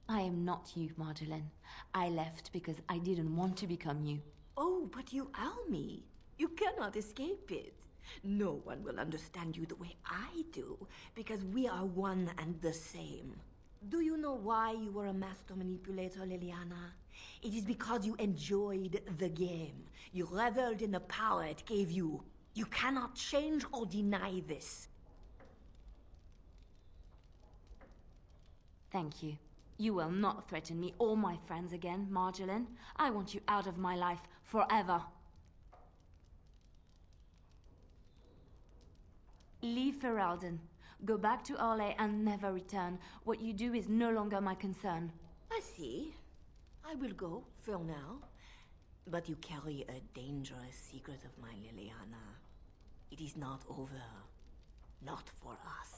I am not you, Marjolaine. I left because I didn't want to become you. Oh, but you are me. You cannot escape it. No one will understand you the way I do, because we are one and the same. Do you know why you were a master manipulator, Leliana? It is because you enjoyed the game. You reveled in the power it gave you. You cannot change or deny this. Thank you. You will not threaten me or my friends again, Marjolaine. I want you out of my life forever. Leave Ferelden. Go back to Orlais and never return. What you do is no longer my concern. I see. I will go, for now. But you carry a dangerous secret of mine, Leliana. It is not over. Not for us.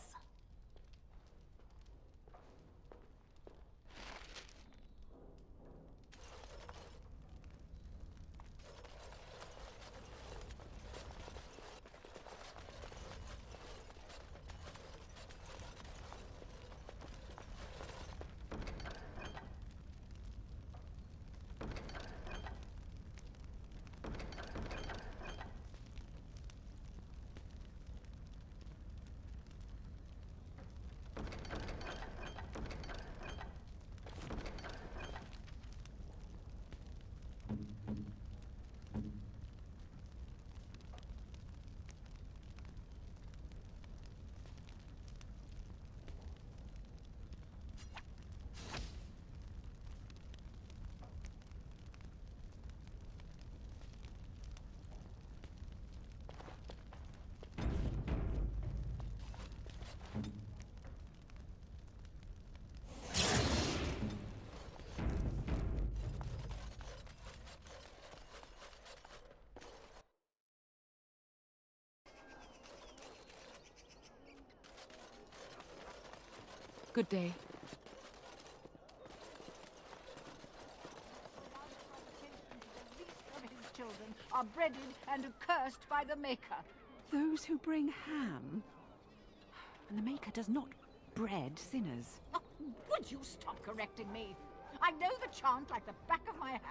Good day. Children are breaded and accursed by the Maker. Those who bring ham. And the Maker does not bread sinners. Oh, would you stop correcting me? I know the chant like the back of my hand.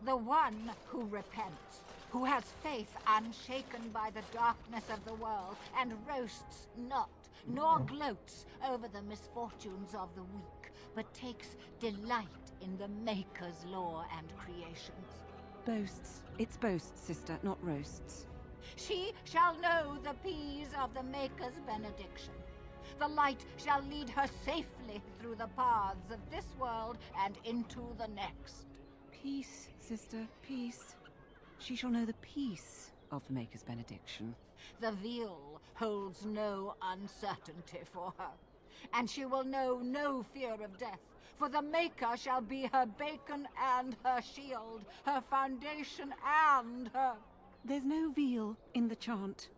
The one who repents, who has faith unshaken by the darkness of the world, and roasts not, nor gloats over the misfortunes of the weak, but takes delight in the Maker's law and creations. Boasts. It's boasts, sister, not roasts. She shall know the peace of the Maker's benediction. The light shall lead her safely through the paths of this world and into the next. Peace, sister, peace. She shall know the peace of the Maker's benediction. The veil holds no uncertainty for her, and she will know no fear of death, for the Maker shall be her beacon and her shield, her foundation and her... There's no veal in the chant.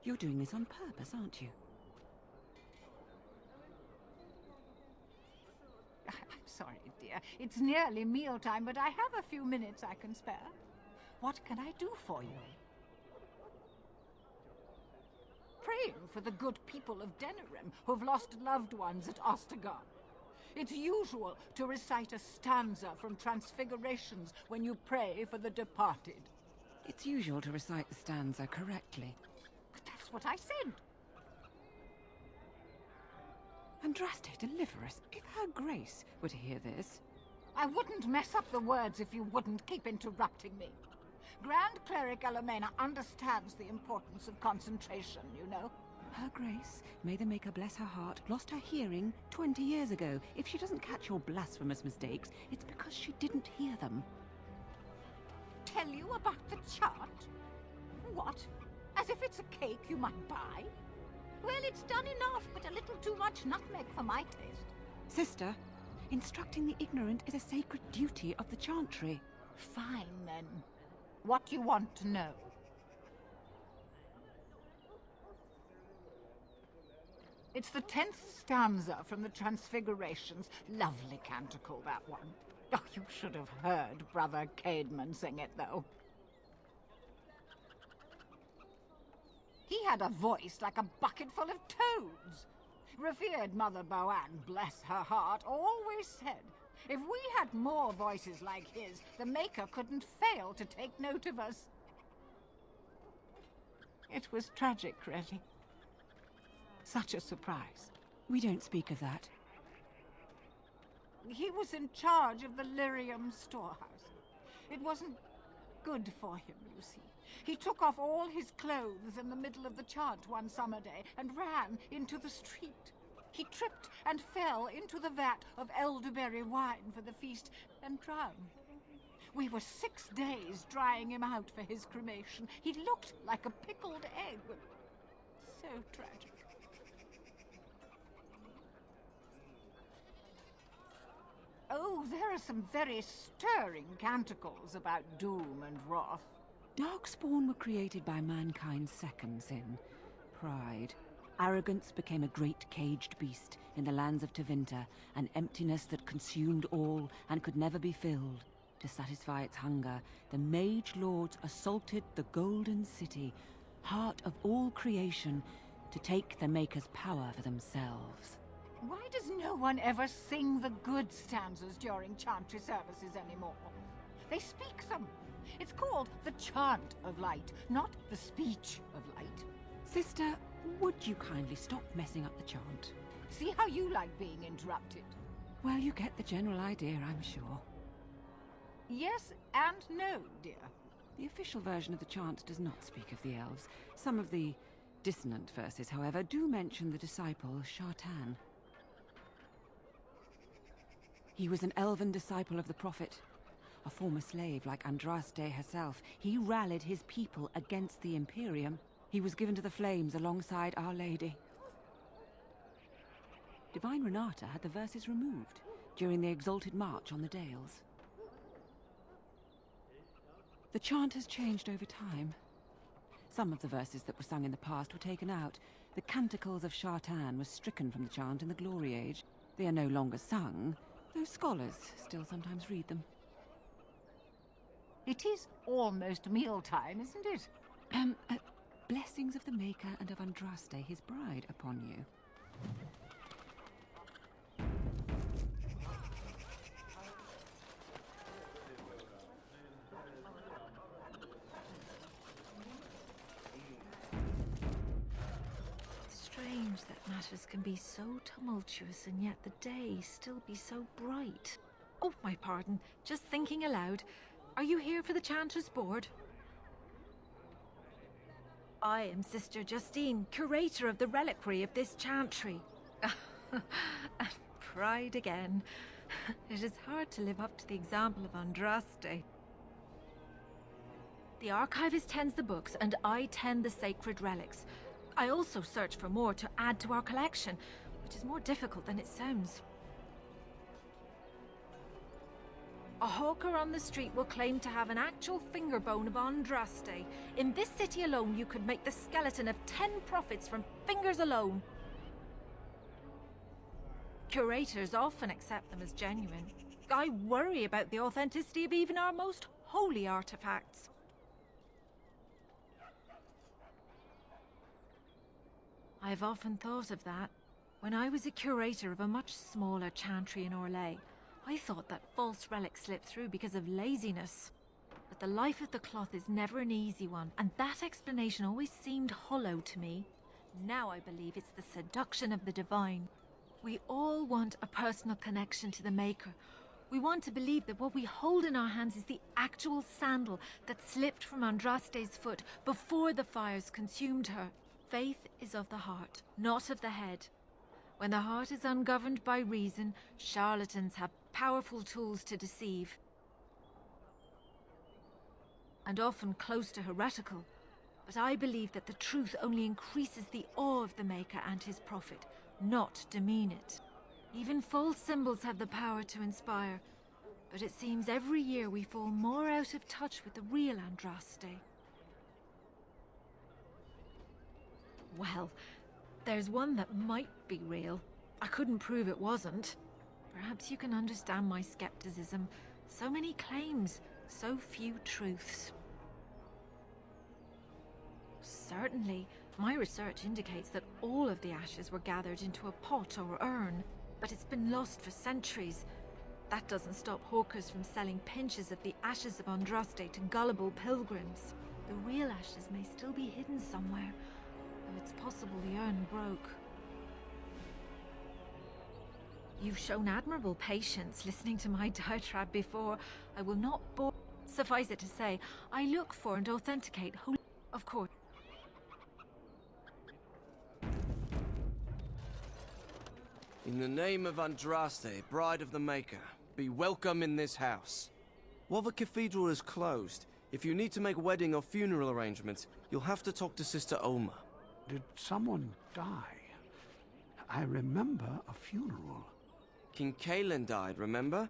You're doing this on purpose, aren't you? I'm sorry, dear. It's nearly mealtime, but I have a few minutes I can spare. What can I do for you? Praying for the good people of Denerim who've lost loved ones at Ostagar. It's usual to recite a stanza from Transfigurations when you pray for the departed. It's usual to recite the stanza correctly. But that's what I said. Andraste, deliver us. If her grace were to hear this... I wouldn't mess up the words if you wouldn't keep interrupting me. Grand Cleric Elomena understands the importance of concentration, you know. Her grace, may the Maker bless her heart, lost her hearing 20 years ago. If she doesn't catch your blasphemous mistakes, it's because she didn't hear them. tell you about the chart? What? As if it's a cake you might buy? Well, it's done enough, but a little too much nutmeg for my taste. Sister, instructing the ignorant is a sacred duty of the Chantry. Fine, then. What do you want to know? It's the 10th stanza from the Transfigurations. Lovely canticle, that one. Oh, you should have heard Brother Caedmon sing it, though. He had a voice like a bucket full of toads. Revered Mother Boann, bless her heart, always said, if we had more voices like his, the Maker couldn't fail to take note of us. It was tragic, really. Such a surprise. We don't speak of that. He was in charge of the Lyrium storehouse. It wasn't good for him, you see. He took off all his clothes in the middle of the chant one summer day and ran into the street. He tripped and fell into the vat of elderberry wine for the feast and drowned. We were 6 days drying him out for his cremation. He looked like a pickled egg. So tragic. Oh, there are some very stirring canticles about doom and wrath. Darkspawn were created by mankind's second sin, pride. Arrogance became a great caged beast in the lands of Tevinter, an emptiness that consumed all and could never be filled. To satisfy its hunger, the Mage Lords assaulted the Golden City, heart of all creation, to take the Maker's power for themselves. Why does no one ever sing the good stanzas during chantry services anymore? They speak them. It's called the chant of light, not the speech of light. Sister, would you kindly stop messing up the chant? See how you like being interrupted. Well, you get the general idea, I'm sure. Yes and no, dear. The official version of the chant does not speak of the elves. Some of the dissonant verses, however, do mention the disciple Shartan. He was an elven disciple of the Prophet. A former slave like Andraste herself, he rallied his people against the Imperium. He was given to the flames alongside Our Lady. Divine Renata had the verses removed during the Exalted March on the Dales. The chant has changed over time. Some of the verses that were sung in the past were taken out. The Canticles of Shartan were stricken from the chant in the Glory Age. They are no longer sung, though scholars still sometimes read them. It is almost mealtime, isn't it? Blessings of the Maker and of Andraste, his bride, upon you. Strange that matters can be so tumultuous and yet the day still be so bright. Oh, my pardon. Just thinking aloud. Are you here for the Chanter's Board? I am Sister Justine, curator of the reliquary of this chantry. Pride again. It is hard to live up to the example of Andraste. The archivist tends the books, and I tend the sacred relics. I also search for more to add to our collection, which is more difficult than it sounds. A hawker on the street will claim to have an actual finger bone of Andraste. In this city alone, you could make the skeleton of 10 prophets from fingers alone. Curators often accept them as genuine. I worry about the authenticity of even our most holy artifacts. I've often thought of that. When I was a curator of a much smaller chantry in Orlais, I thought that false relics slipped through because of laziness. But the life of the cloth is never an easy one, and that explanation always seemed hollow to me. Now I believe it's the seduction of the divine. We all want a personal connection to the Maker. We want to believe that what we hold in our hands is the actual sandal that slipped from Andraste's foot before the fires consumed her. Faith is of the heart, not of the head. When the heart is ungoverned by reason, charlatans have powerful tools to deceive. and often close to heretical. But I believe that the truth only increases the awe of the Maker and his prophet, not demean it. Even false symbols have the power to inspire, but it seems every year we fall more out of touch with the real Andraste. Well, there's one that might be real. I couldn't prove it wasn't. Perhaps you can understand my skepticism. So many claims, so few truths. Certainly, my research indicates that all of the ashes were gathered into a pot or urn, but it's been lost for centuries. That doesn't stop hawkers from selling pinches of the ashes of Andraste to gullible pilgrims. The real ashes may still be hidden somewhere, though it's possible the urn broke. You've shown admirable patience listening to my diatribe before. I will not bore. Suffice it to say, I look for and authenticate holy. Of course. In the name of Andraste, Bride of the Maker, be welcome in this house. While the cathedral is closed, if you need to make wedding or funeral arrangements, you'll have to talk to Sister Olma. Did someone die? I remember a funeral. King Kalen died, remember?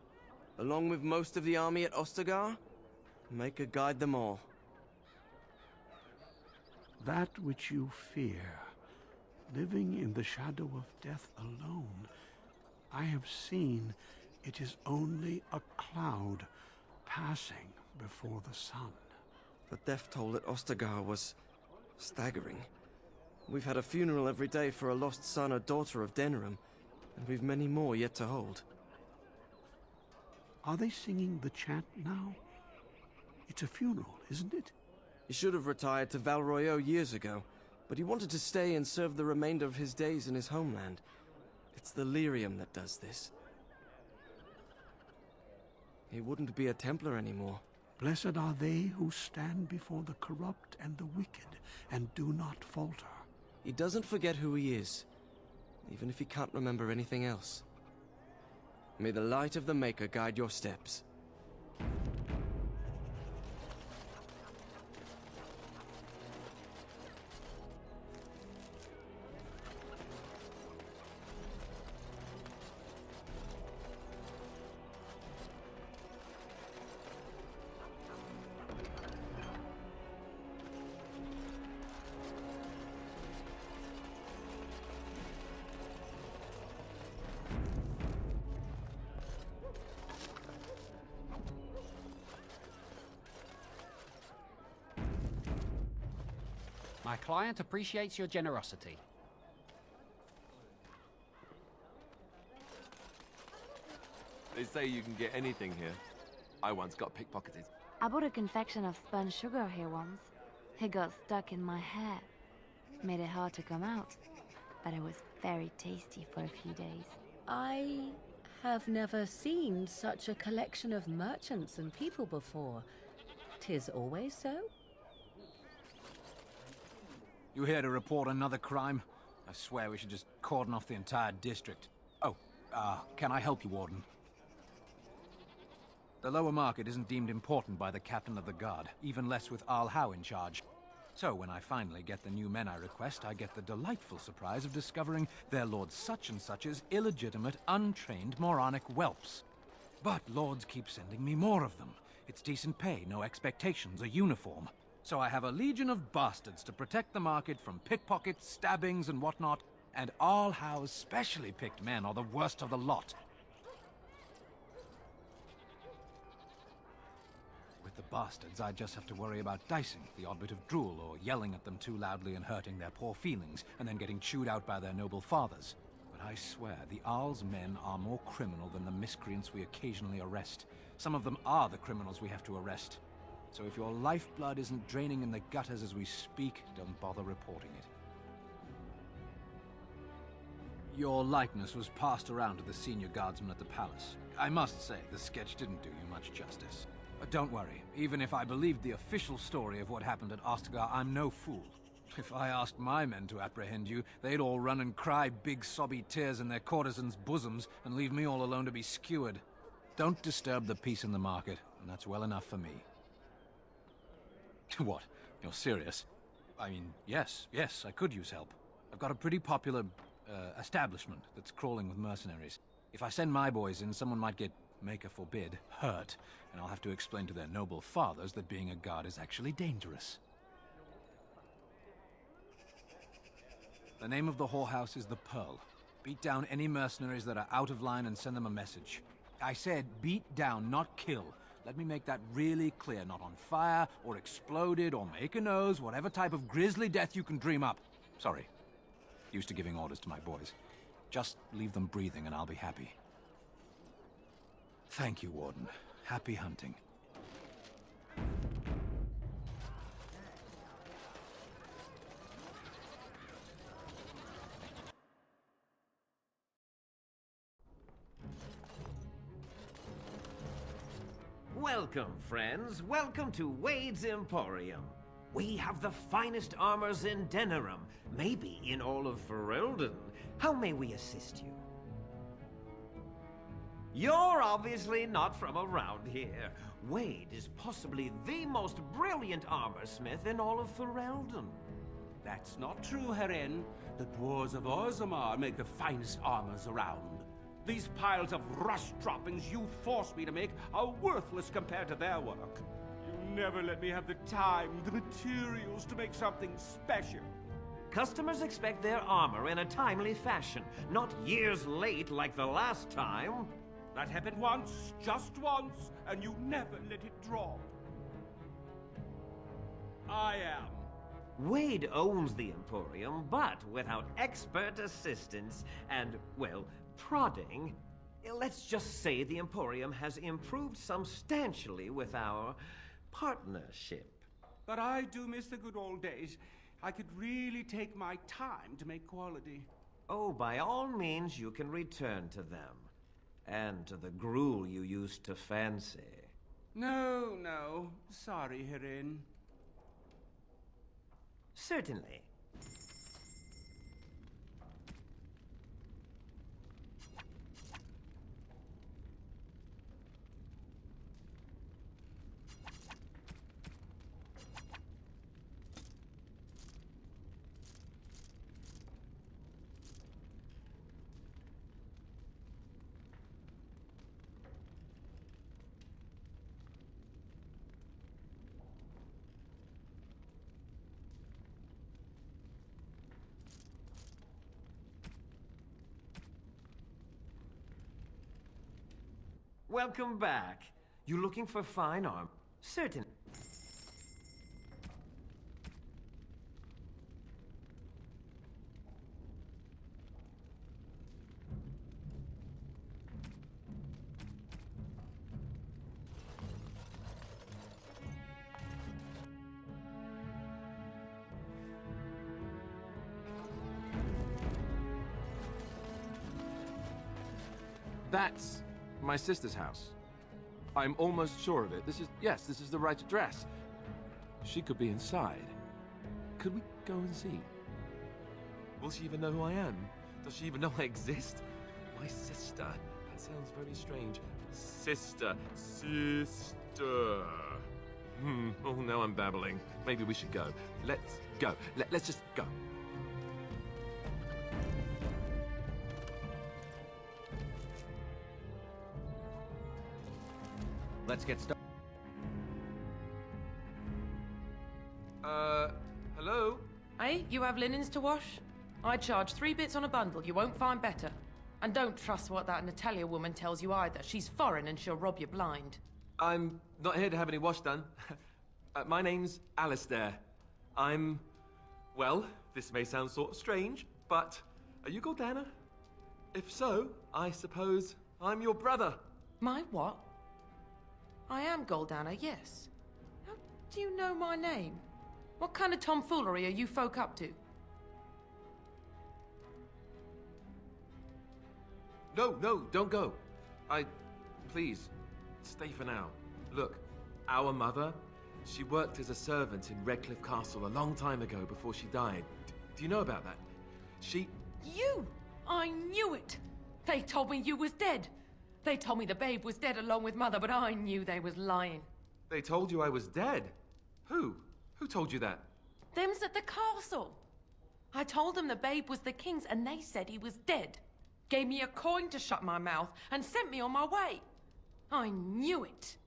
Along with most of the army at Ostagar? Maker guide them all. That which you fear, living in the shadow of death alone, I have seen it is only a cloud passing before the sun. The death toll at Ostagar was staggering. We've had a funeral every day for a lost son or daughter of Denerim, and we've many more yet to hold. Are they singing the chant now? It's a funeral, isn't it? He should have retired to Val Royeaux years ago, but he wanted to stay and serve the remainder of his days in his homeland. It's the Lyrium that does this. He wouldn't be a Templar anymore. Blessed are they who stand before the corrupt and the wicked, and do not falter. He doesn't forget who he is, even if he can't remember anything else. May the light of the Maker guide your steps. My client appreciates your generosity. They say you can get anything here. I once got pickpocketed. I bought a confection of spun sugar here once. It got stuck in my hair. Made it hard to come out. But it was very tasty for a few days. I have never seen such a collection of merchants and people before. 'Tis always so? You here to report another crime? I swear we should just cordon off the entire district. Oh, can I help you, Warden? The lower market isn't deemed important by the captain of the guard, even less with Arl Howe in charge. So when I finally get the new men I request, I get the delightful surprise of discovering their Lord Such-and-Such's illegitimate, untrained moronic whelps. But lords keep sending me more of them. It's decent pay, no expectations, a uniform. So I have a legion of bastards to protect the market from pickpockets, stabbings, and whatnot, and Arl Howe's specially picked men are the worst of the lot. With the bastards, I just have to worry about dicing, the odd bit of drool, or yelling at them too loudly and hurting their poor feelings, and then getting chewed out by their noble fathers. But I swear, the Arl's men are more criminal than the miscreants we occasionally arrest. Some of them are the criminals we have to arrest. So if your lifeblood isn't draining in the gutters as we speak, don't bother reporting it. Your likeness was passed around to the senior guardsman at the palace. I must say, the sketch didn't do you much justice. But don't worry, even if I believed the official story of what happened at Ostagar, I'm no fool. If I asked my men to apprehend you, they'd all run and cry big sobby tears in their courtesans' bosoms and leave me all alone to be skewered. Don't disturb the peace in the market, and that's well enough for me. What? You're serious? I mean, yes, I could use help. I've got a pretty popular, establishment that's crawling with mercenaries. If I send my boys in, someone might get, Maker forbid, hurt, and I'll have to explain to their noble fathers that being a guard is actually dangerous. The name of the whorehouse is the Pearl. Beat down any mercenaries that are out of line and send them a message. I said beat down, not kill. Let me make that really clear. Not on fire, or exploded, or make a nose, whatever type of grisly death you can dream up. Sorry. Used to giving orders to my boys. Just leave them breathing and I'll be happy. Thank you, Warden. Happy hunting. Welcome, friends. Welcome to Wade's Emporium. We have the finest armors in Denerim, maybe in all of Ferelden. How may we assist you? You're obviously not from around here. Wade is possibly the most brilliant armorsmith in all of Ferelden. That's not true, Herin. The dwarves of Orzammar make the finest armors around. These piles of rust droppings you forced me to make are worthless compared to their work. You never let me have the time, the materials to make something special. Customers expect their armor in a timely fashion, not years late like the last time. That happened once, just once, and you never let it drop. I am. Wade owns the Emporium, but without expert assistance and, well, prodding, let's just say the Emporium has improved substantially with our partnership. But I do miss the good old days. I could really take my time to make quality. Oh, by all means, you can return to them. And to the gruel you used to fancy. No. Sorry, Herin. Certainly. Welcome back. You looking for fine arm? Certain. That's my sister's house. I'm almost sure of it. This is the right address. She could be inside. Could we go and see? Will she even know who I am? Does she even know I exist? My sister. That sounds very strange. Sister. Oh, now I'm babbling. Maybe we should go. Let's go. Let's just go. Let's get started. Hello? Hey, you have linens to wash? I charge 3 bits on a bundle. You won't find better. And don't trust what that Natalia woman tells you either. She's foreign and she'll rob you blind. I'm not here to have any wash done. My name's Alistair. Well, this may sound sort of strange, but are you Gordana? If so, I suppose I'm your brother. My what? I am Gordana, yes. How do you know my name? What kind of tomfoolery are you folk up to? No, don't go. Please, stay for now. Look, our mother, she worked as a servant in Redcliffe Castle a long time ago before she died. Do you know about that? You! I knew it! They told me you was dead. They told me the babe was dead along with Mother, but I knew they was lying. They told you I was dead? Who? Who told you that? Them's at the castle. I told them the babe was the king's and they said he was dead. Gave me a coin to shut my mouth and sent me on my way. I knew it.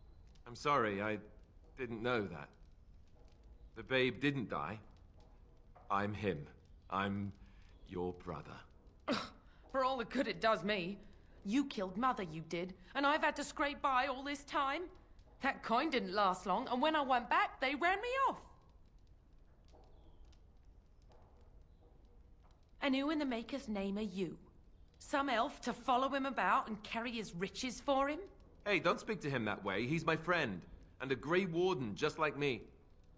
I'm sorry, I didn't know that. The babe didn't die. I'm him. I'm your brother. For all the good it does me. You killed Mother, you did, and I've had to scrape by all this time. That coin didn't last long, and when I went back, they ran me off. And who in the Maker's name are you? Some elf to follow him about and carry his riches for him? Hey, don't speak to him that way. He's my friend, and a Grey Warden just like me.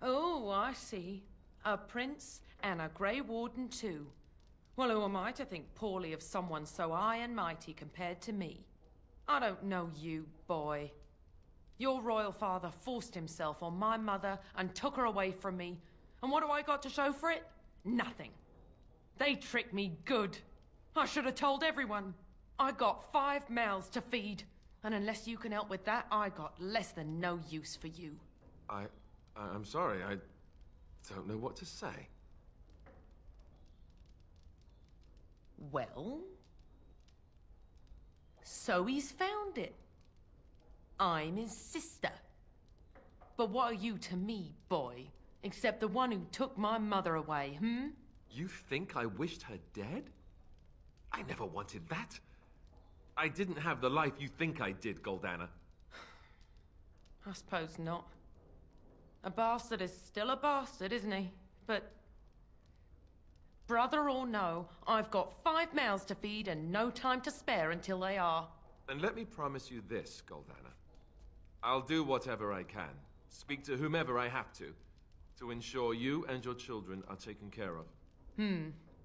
Oh, I see. A prince and a Grey Warden too. Well, who am I to think poorly of someone so high and mighty compared to me? I don't know you, boy. Your royal father forced himself on my mother and took her away from me. And what do I got to show for it? Nothing. They tricked me good. I should have told everyone. I got 5 mouths to feed. And unless you can help with that, I got less than no use for you. I'm sorry, I don't know what to say. Well? So he's found it. I'm his sister. But what are you to me, boy? Except the one who took my mother away, You think I wished her dead? I never wanted that. I didn't have the life you think I did, Goldana. I suppose not. A bastard is still a bastard, isn't he? But brother or no, I've got 5 mouths to feed and no time to spare until they are. And let me promise you this, Goldana. I'll do whatever I can, speak to whomever I have to ensure you and your children are taken care of.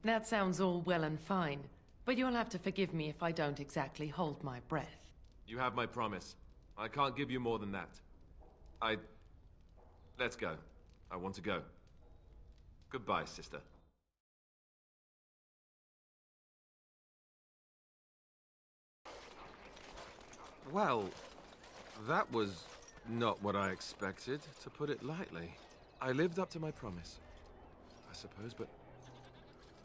That sounds all well and fine. But you'll have to forgive me if I don't exactly hold my breath. You have my promise. I can't give you more than that. Let's go. I want to go. Goodbye, sister. Well, that was not what I expected, to put it lightly. I lived up to my promise, I suppose, but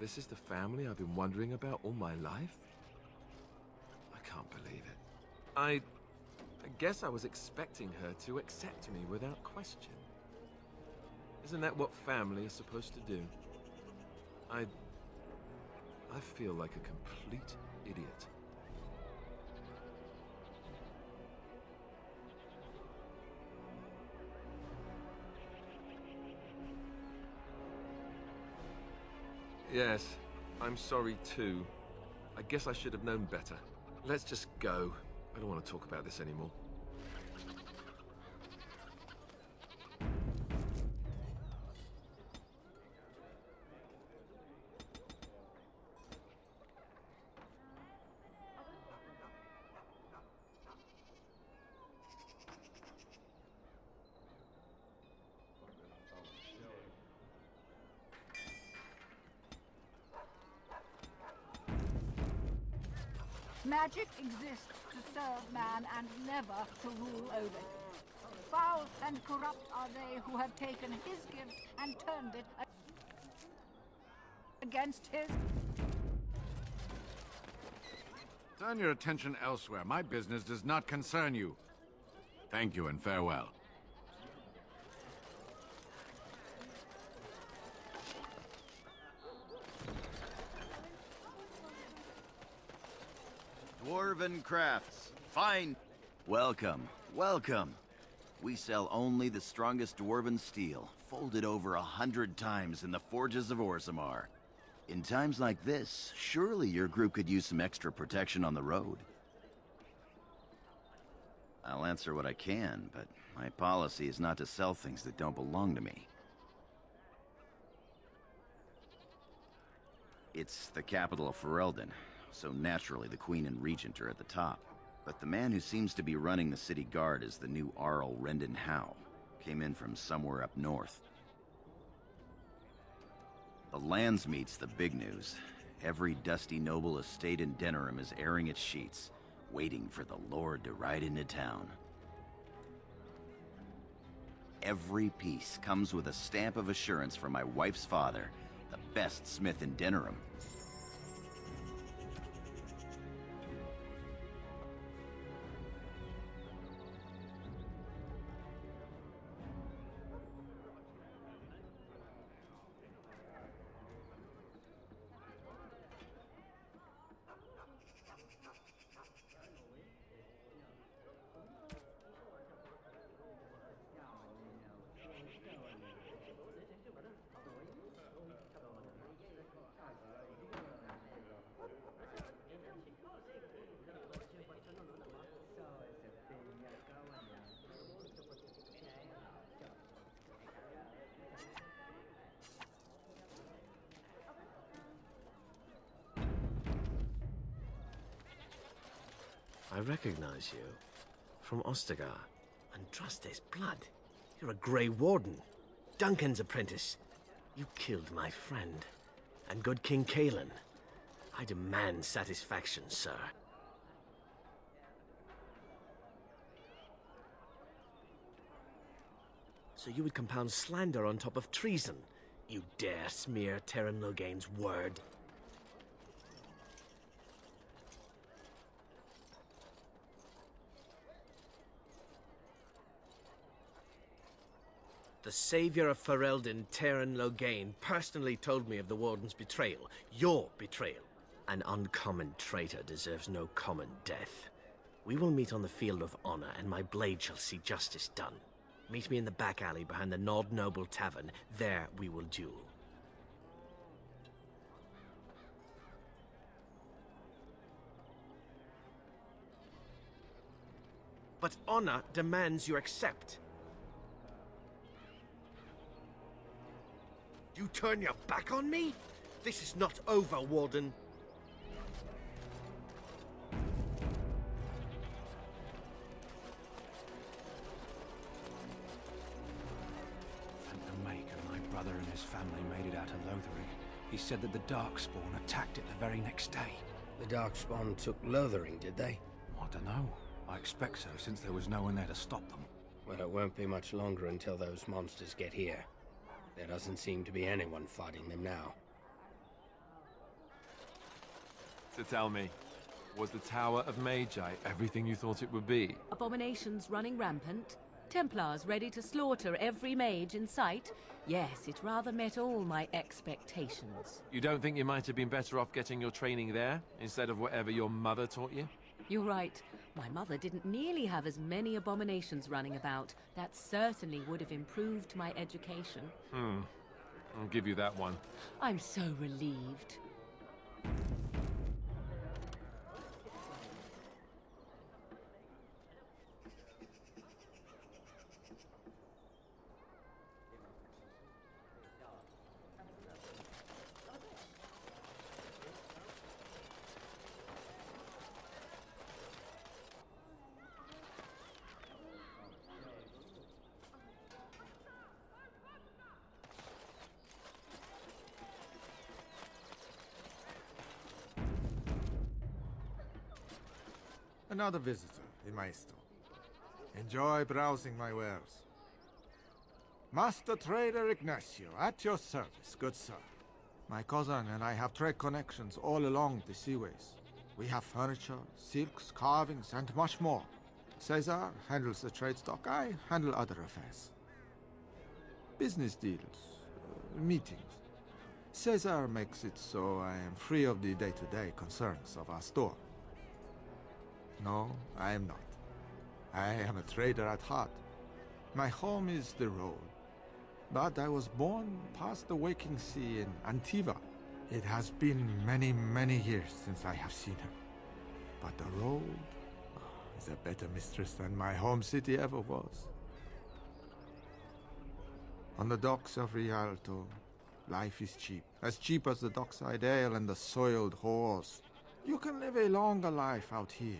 this is the family I've been wondering about all my life? I can't believe it. I guess I was expecting her to accept me without question. Isn't that what family is supposed to do? I feel like a complete idiot. Yes, I'm sorry too. I guess I should have known better. Let's just go. I don't want to talk about this anymore. Magic exists to serve man and never to rule over him. Foul and corrupt are they who have taken his gift and turned it against his... Turn your attention elsewhere. My business does not concern you. Thank you and farewell. Dwarven crafts. Fine. Welcome. Welcome. We sell only the strongest dwarven steel, folded over 100 times in the forges of Orzammar. In times like this, surely your group could use some extra protection on the road. I'll answer what I can, but my policy is not to sell things that don't belong to me. It's the capital of Ferelden, so naturally the Queen and Regent are at the top. But the man who seems to be running the city guard is the new Arl Rendon Howe. Came in from somewhere up north. The Landsmeet's the big news. Every dusty noble estate in Denerim is airing its sheets, waiting for the Lord to ride into town. every piece comes with a stamp of assurance from my wife's father, the best smith in Denerim. I recognize you. From Ostagar. Andraste's blood. You're a Grey Warden. Duncan's apprentice. You killed my friend. And good King Cailan. I demand satisfaction, sir. So you would compound slander on top of treason? You dare smear Teyrn Loghain's word? The savior of Ferelden, Teyrn Loghain, personally told me of the Warden's betrayal. Your betrayal. An uncommon traitor deserves no common death. We will meet on the field of honor, and my blade shall see justice done. Meet me in the back alley behind the Nod Noble Tavern. There we will duel. But honor demands you accept. You turn your back on me? This is not over, Warden. Thank the Maker, my brother and his family made it out of Lothering. He said that the Darkspawn attacked it the very next day. The Darkspawn took Lothering, did they? I don't know. I expect so, since there was no one there to stop them. Well, it won't be much longer until those monsters get here. There doesn't seem to be anyone fighting them now. So tell me, was the Tower of Magi everything you thought it would be? Abominations running rampant? Templars ready to slaughter every mage in sight? Yes, it rather met all my expectations. You don't think you might have been better off getting your training there, instead of whatever your mother taught you? You're right. My mother didn't nearly have as many abominations running about. That certainly would have improved my education. I'll give you that one. I'm so relieved. Another visitor in my store. Enjoy browsing my wares. Master Trader Ignacio, at your service, good sir. My cousin and I have trade connections all along the seaways. We have furniture, silks, carvings, and much more. Caesar handles the trade stock, I handle other affairs. Business deals, meetings. Caesar makes it so I am free of the day-to-day concerns of our store. No, I am not. I am a trader at heart. My home is the road. But I was born past the waking sea in Antiva. It has been many, many years since I have seen her. But the road is a better mistress than my home city ever was. On the docks of Rialto, life is cheap. As cheap as the dockside ale and the soiled horse. You can live a longer life out here.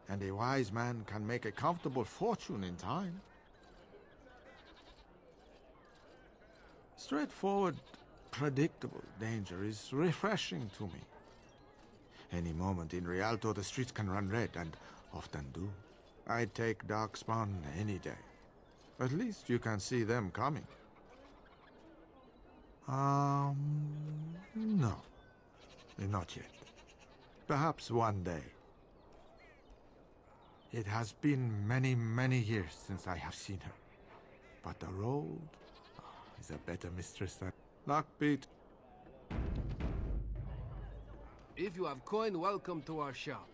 And a wise man can make a comfortable fortune in time. Straightforward, predictable danger is refreshing to me. Any moment in Rialto, the streets can run red, and often do. I'd take Darkspawn any day. At least you can see them coming. No. Not yet. Perhaps one day. It has been many, many years since I have seen her. But the road is a better mistress than Lockbeat. If you have coin, welcome to our shop.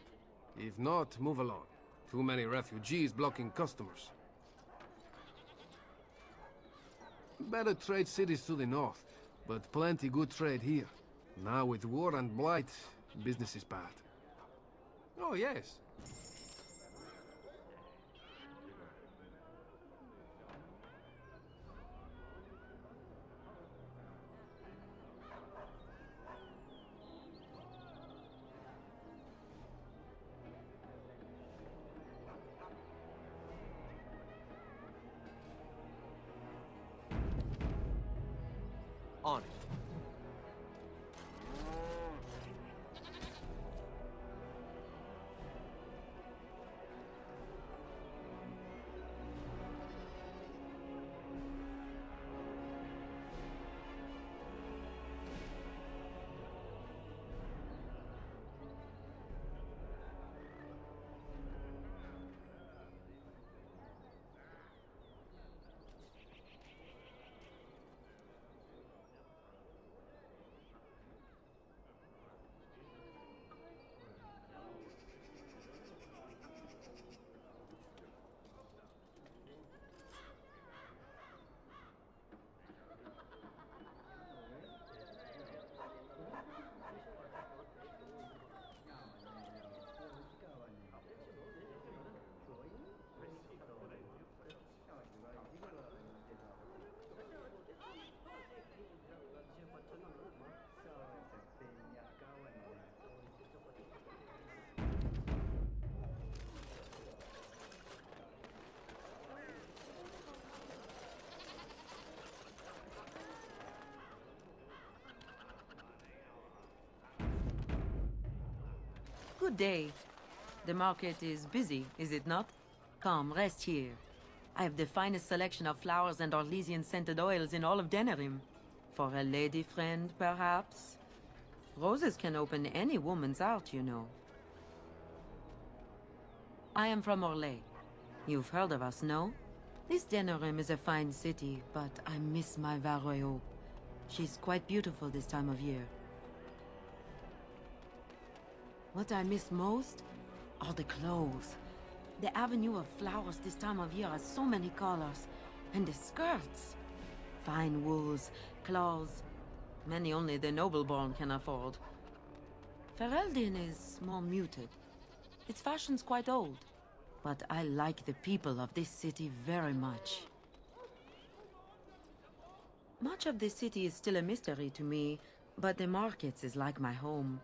If not, move along. Too many refugees blocking customers. Better trade cities to the north, but plenty good trade here. Now with war and blight, business is bad. Oh yes. On it. Good day. The market is busy, is it not? Come, rest here. I have the finest selection of flowers and Orlesian-scented oils in all of Denerim. For a lady friend, perhaps? Roses can open any woman's heart, you know. I am from Orlais. You've heard of us, no? This Denerim is a fine city, but I miss my Varroyo. She's quite beautiful this time of year. What I miss most are the clothes. The avenue of flowers this time of year has so many colors. And the skirts. Fine wools, cloths. Many only the noble-born can afford. Ferelden is more muted. Its fashion's quite old. But I like the people of this city very much. Much of this city is still a mystery to me, but the markets is like my home.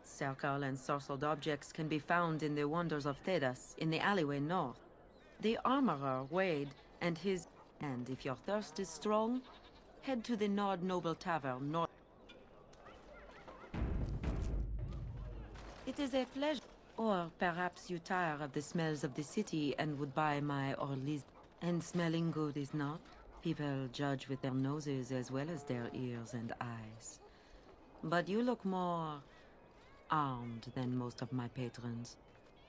Circle and sorcelled objects can be found in the wonders of Thedas, in the alleyway north. The armorer, Wade, and his... And if your thirst is strong, head to the Nord Noble Tavern north. It is a pleasure. Or perhaps you tire of the smells of the city and would buy my Orleans. And smelling good is not. People judge with their noses as well as their ears and eyes. But you look more... armed than most of my patrons.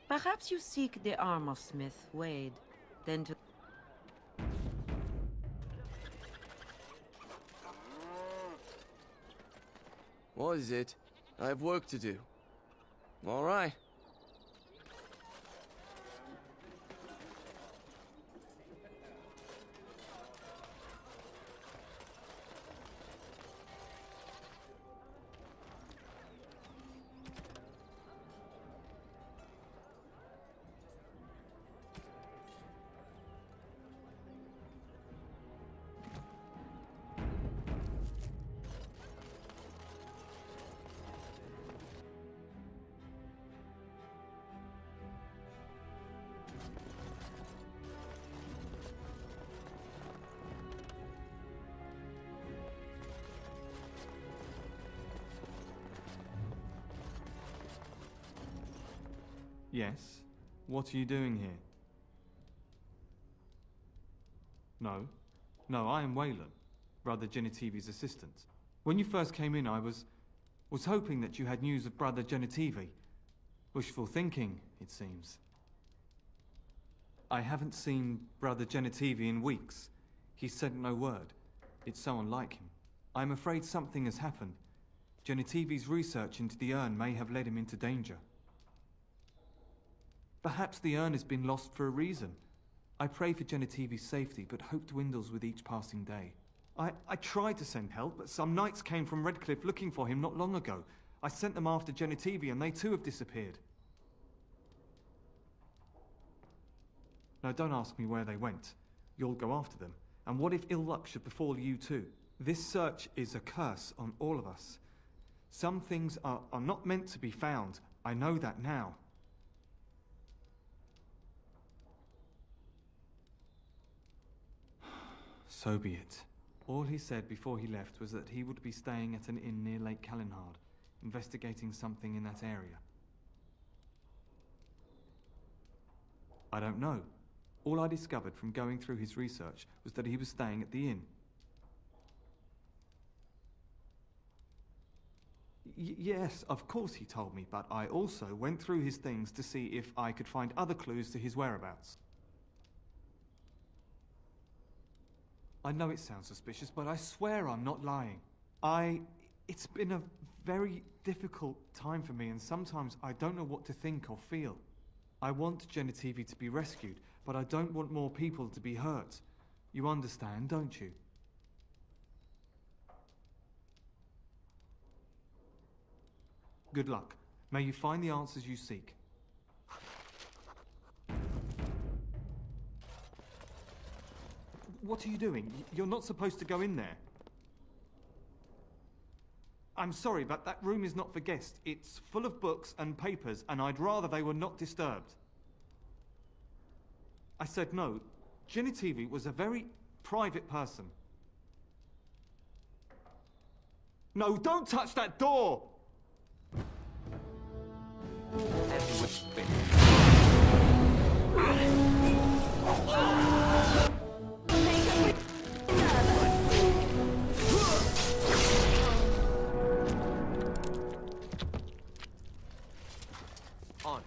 Perhaps you seek the armor smith, Wade, then to... What is it? I have work to do. All right. Yes? What are you doing here? No. No, I am Waylon, Brother Genitivi's assistant. When you first came in, I was hoping that you had news of Brother Genitivi. Wishful thinking, it seems. I haven't seen Brother Genitivi in weeks. He sent no word. It's so unlike him. I'm afraid something has happened. Genitivi's research into the urn may have led him into danger. Perhaps the urn has been lost for a reason. I pray for Genitivi's safety, but hope dwindles with each passing day. I tried to send help, but some knights came from Redcliffe looking for him not long ago. I sent them after Genitivi, and they too have disappeared. Now, don't ask me where they went. You'll go after them. And what if ill luck should befall you too? This search is a curse on all of us. Some things are not meant to be found. I know that now. So be it. All he said before he left was that he would be staying at an inn near Lake Calenhard, investigating something in that area. I don't know. All I discovered from going through his research was that he was staying at the inn. Yes, of course he told me, but I also went through his things to see if I could find other clues to his whereabouts. I know it sounds suspicious, but I swear I'm not lying. It's been a very difficult time for me, and sometimes I don't know what to think or feel. I want Genitivi to be rescued, but I don't want more people to be hurt. You understand, don't you? Good luck. May you find the answers you seek. What are you doing? You're not supposed to go in there. I'm sorry, but that room is not for guests. It's full of books and papers, and I'd rather they were not disturbed. I said no. Genitivi was a very private person. No, don't touch that door! On.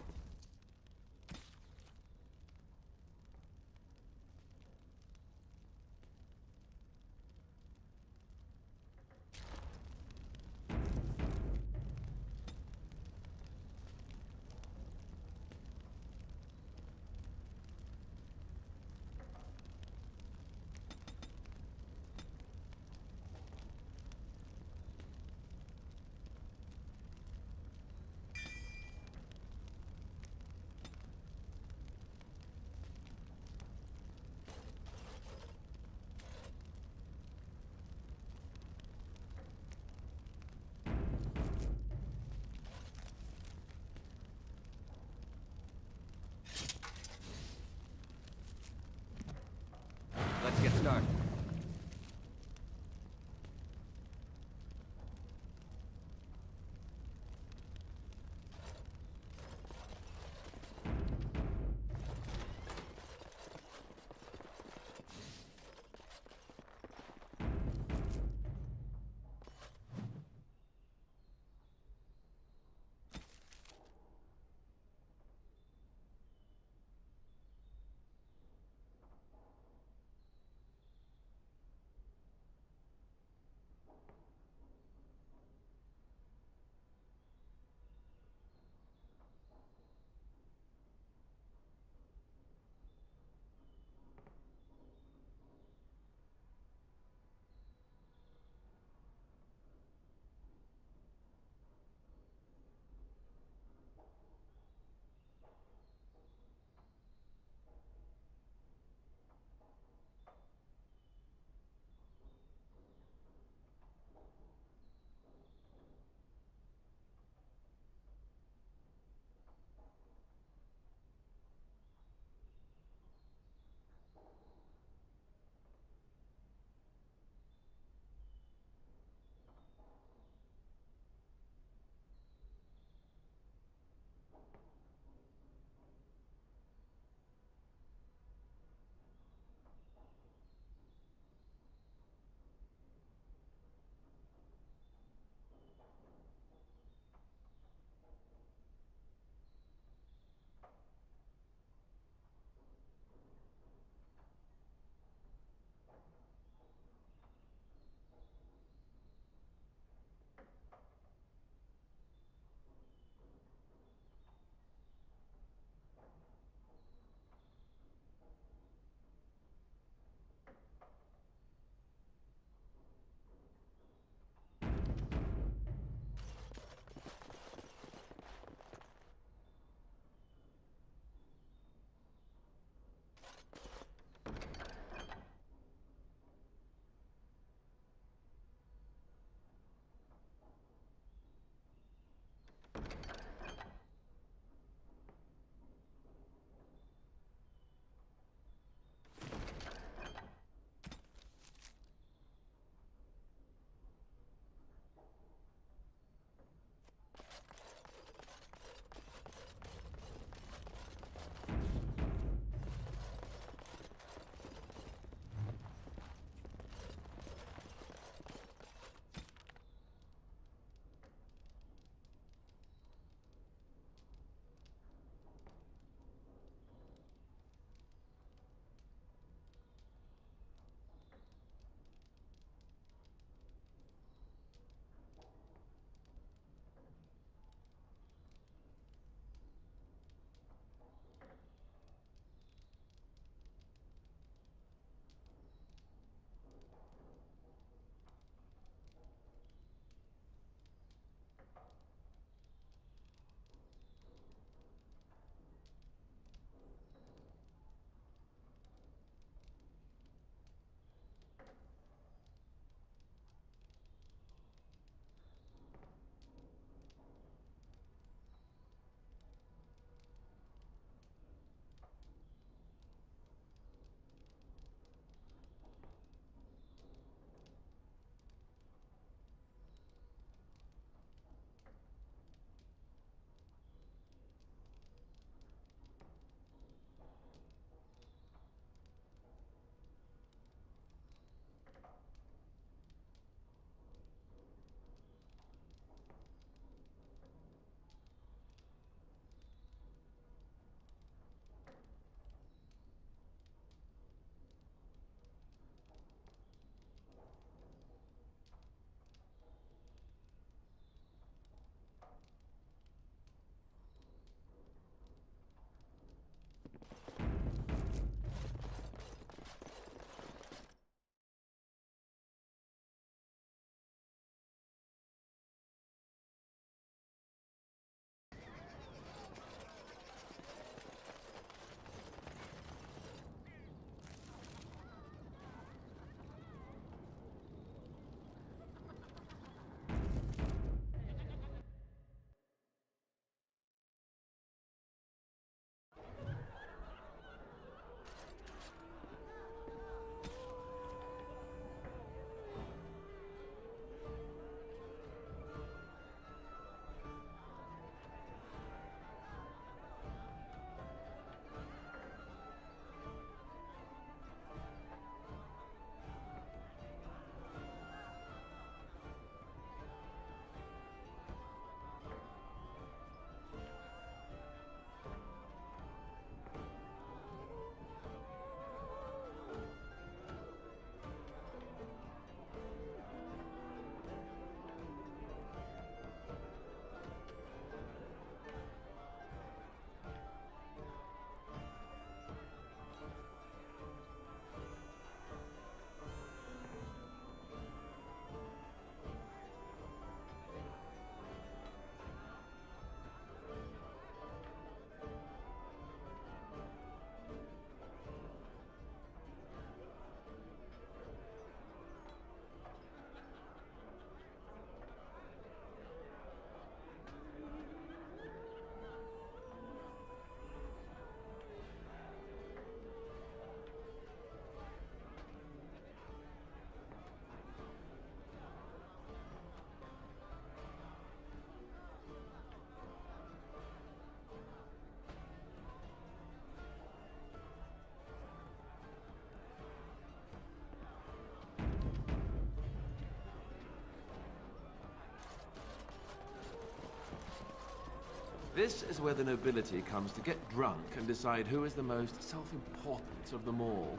This is where the nobility comes to get drunk and decide who is the most self-important of them all.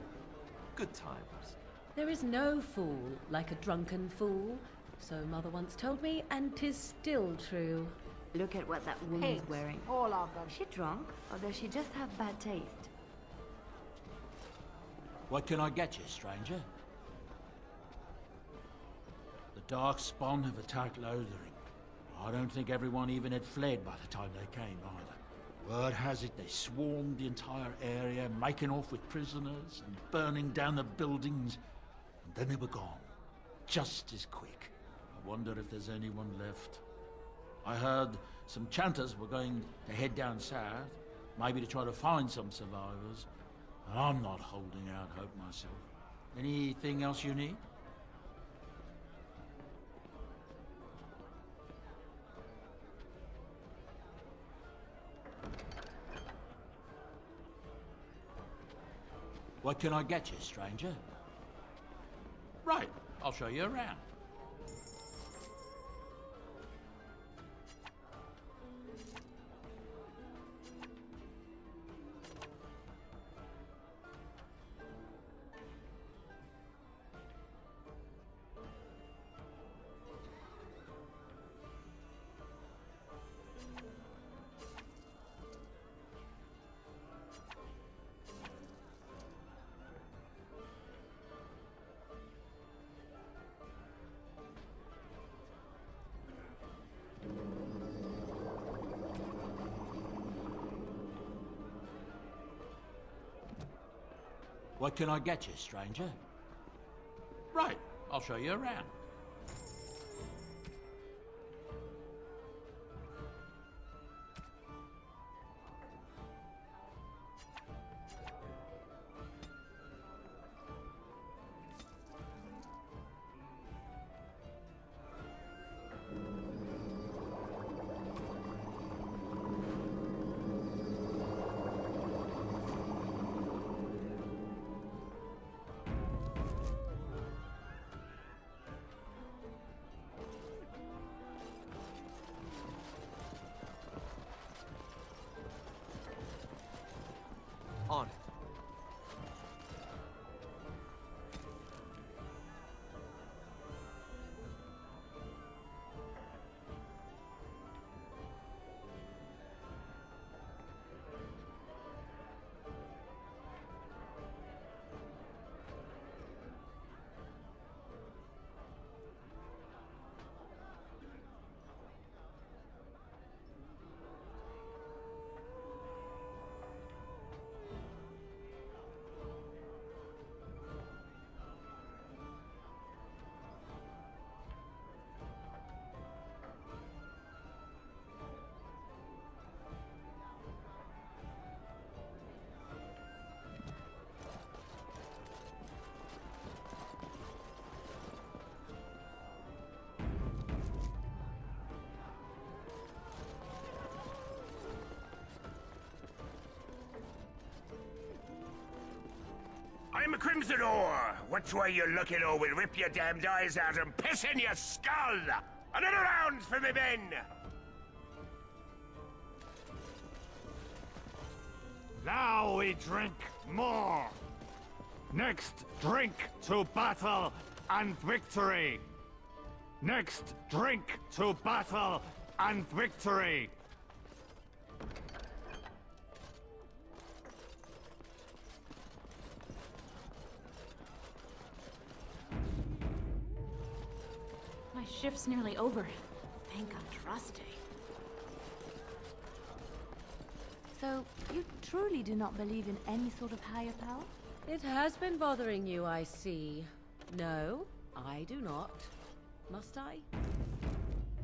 Good times. There is no fool like a drunken fool, so Mother once told me, and 'tis still true. Look at what that woman's Pigs, wearing. all of them. Is she drunk, or does she just have bad taste? What can I get you, stranger? The Darkspawn have attacked Lothering. I don't think everyone even had fled by the time they came, either. Word has it they swarmed the entire area, making off with prisoners and burning down the buildings, and then they were gone. Just as quick. I wonder if there's anyone left. I heard some chanters were going to head down south, maybe to try to find some survivors. I'm not holding out hope myself. Anything else you need? What can I get you, stranger? Right, I'll show you around. What can I get you, stranger? Right, I'll show you around. On it. I'm a Crimsonor. Which way you looking, or we'll rip your damned eyes out and piss in your skull! Another round for me men! Now we drink more! Next, drink to battle and victory! Next, drink to battle and victory! My shift's nearly over. Thank Andraste. So, you truly do not believe in any sort of higher power? It has been bothering you, I see. No, I do not. Must I?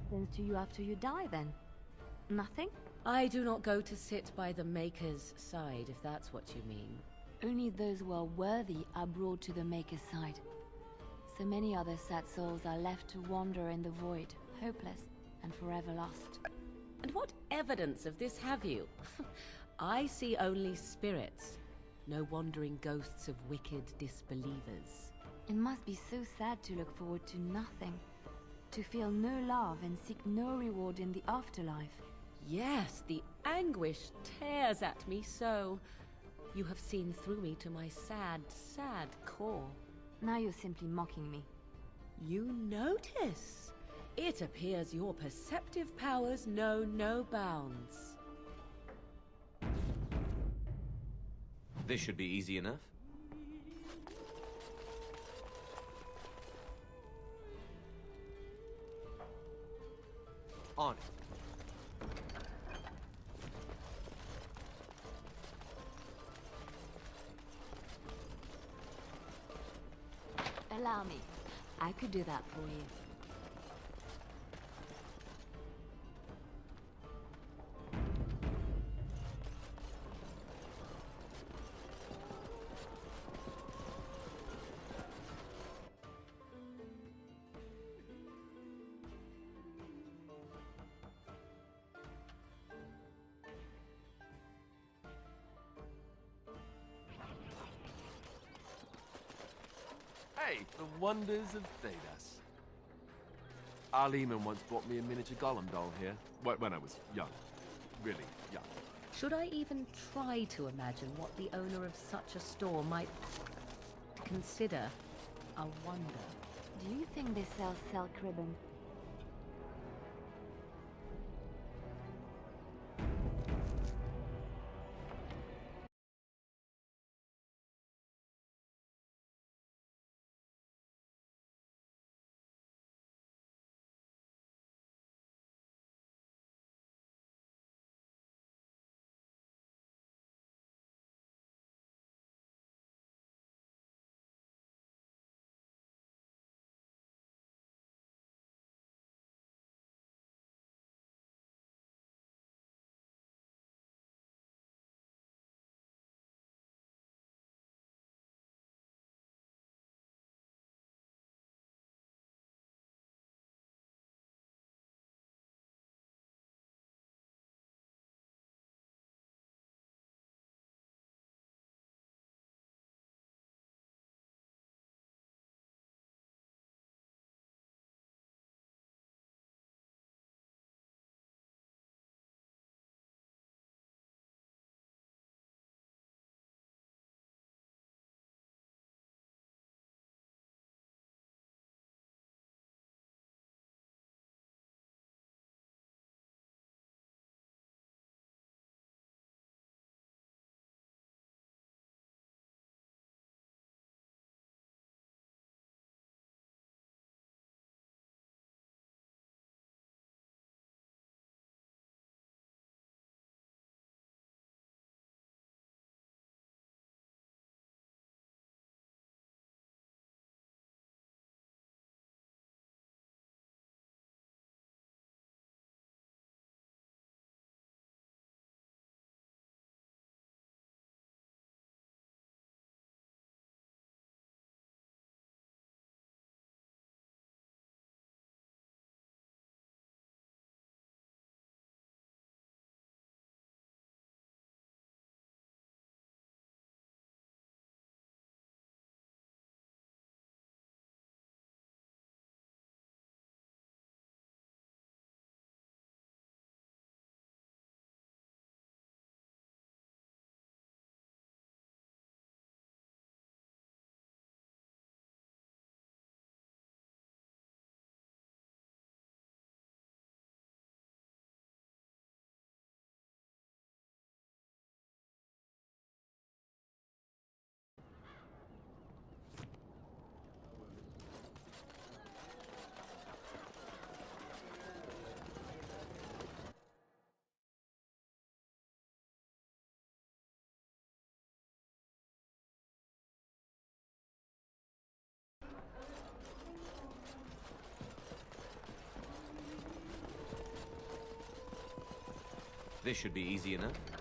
Then to you after you die, then? Nothing? I do not go to sit by the Maker's side, if that's what you mean. Only those who are worthy are brought to the Maker's side. So many other sad souls are left to wander in the void, hopeless and forever lost. And what evidence of this have you? I see only spirits, no wandering ghosts of wicked disbelievers. It must be so sad to look forward to nothing, to feel no love and seek no reward in the afterlife. Yes, the anguish tears at me so. You have seen through me to my sad, sad core. Now you're simply mocking me. You notice? It appears your perceptive powers know no bounds. This should be easy enough. On it. Allow me. I could do that for you. Hey, the wonders of Thedas. Arleman once bought me a miniature Gollum doll here. When I was young. Really young. Should I even try to imagine what the owner of such a store might consider a wonder? Do you think they sell silk ribbon? This should be easy enough.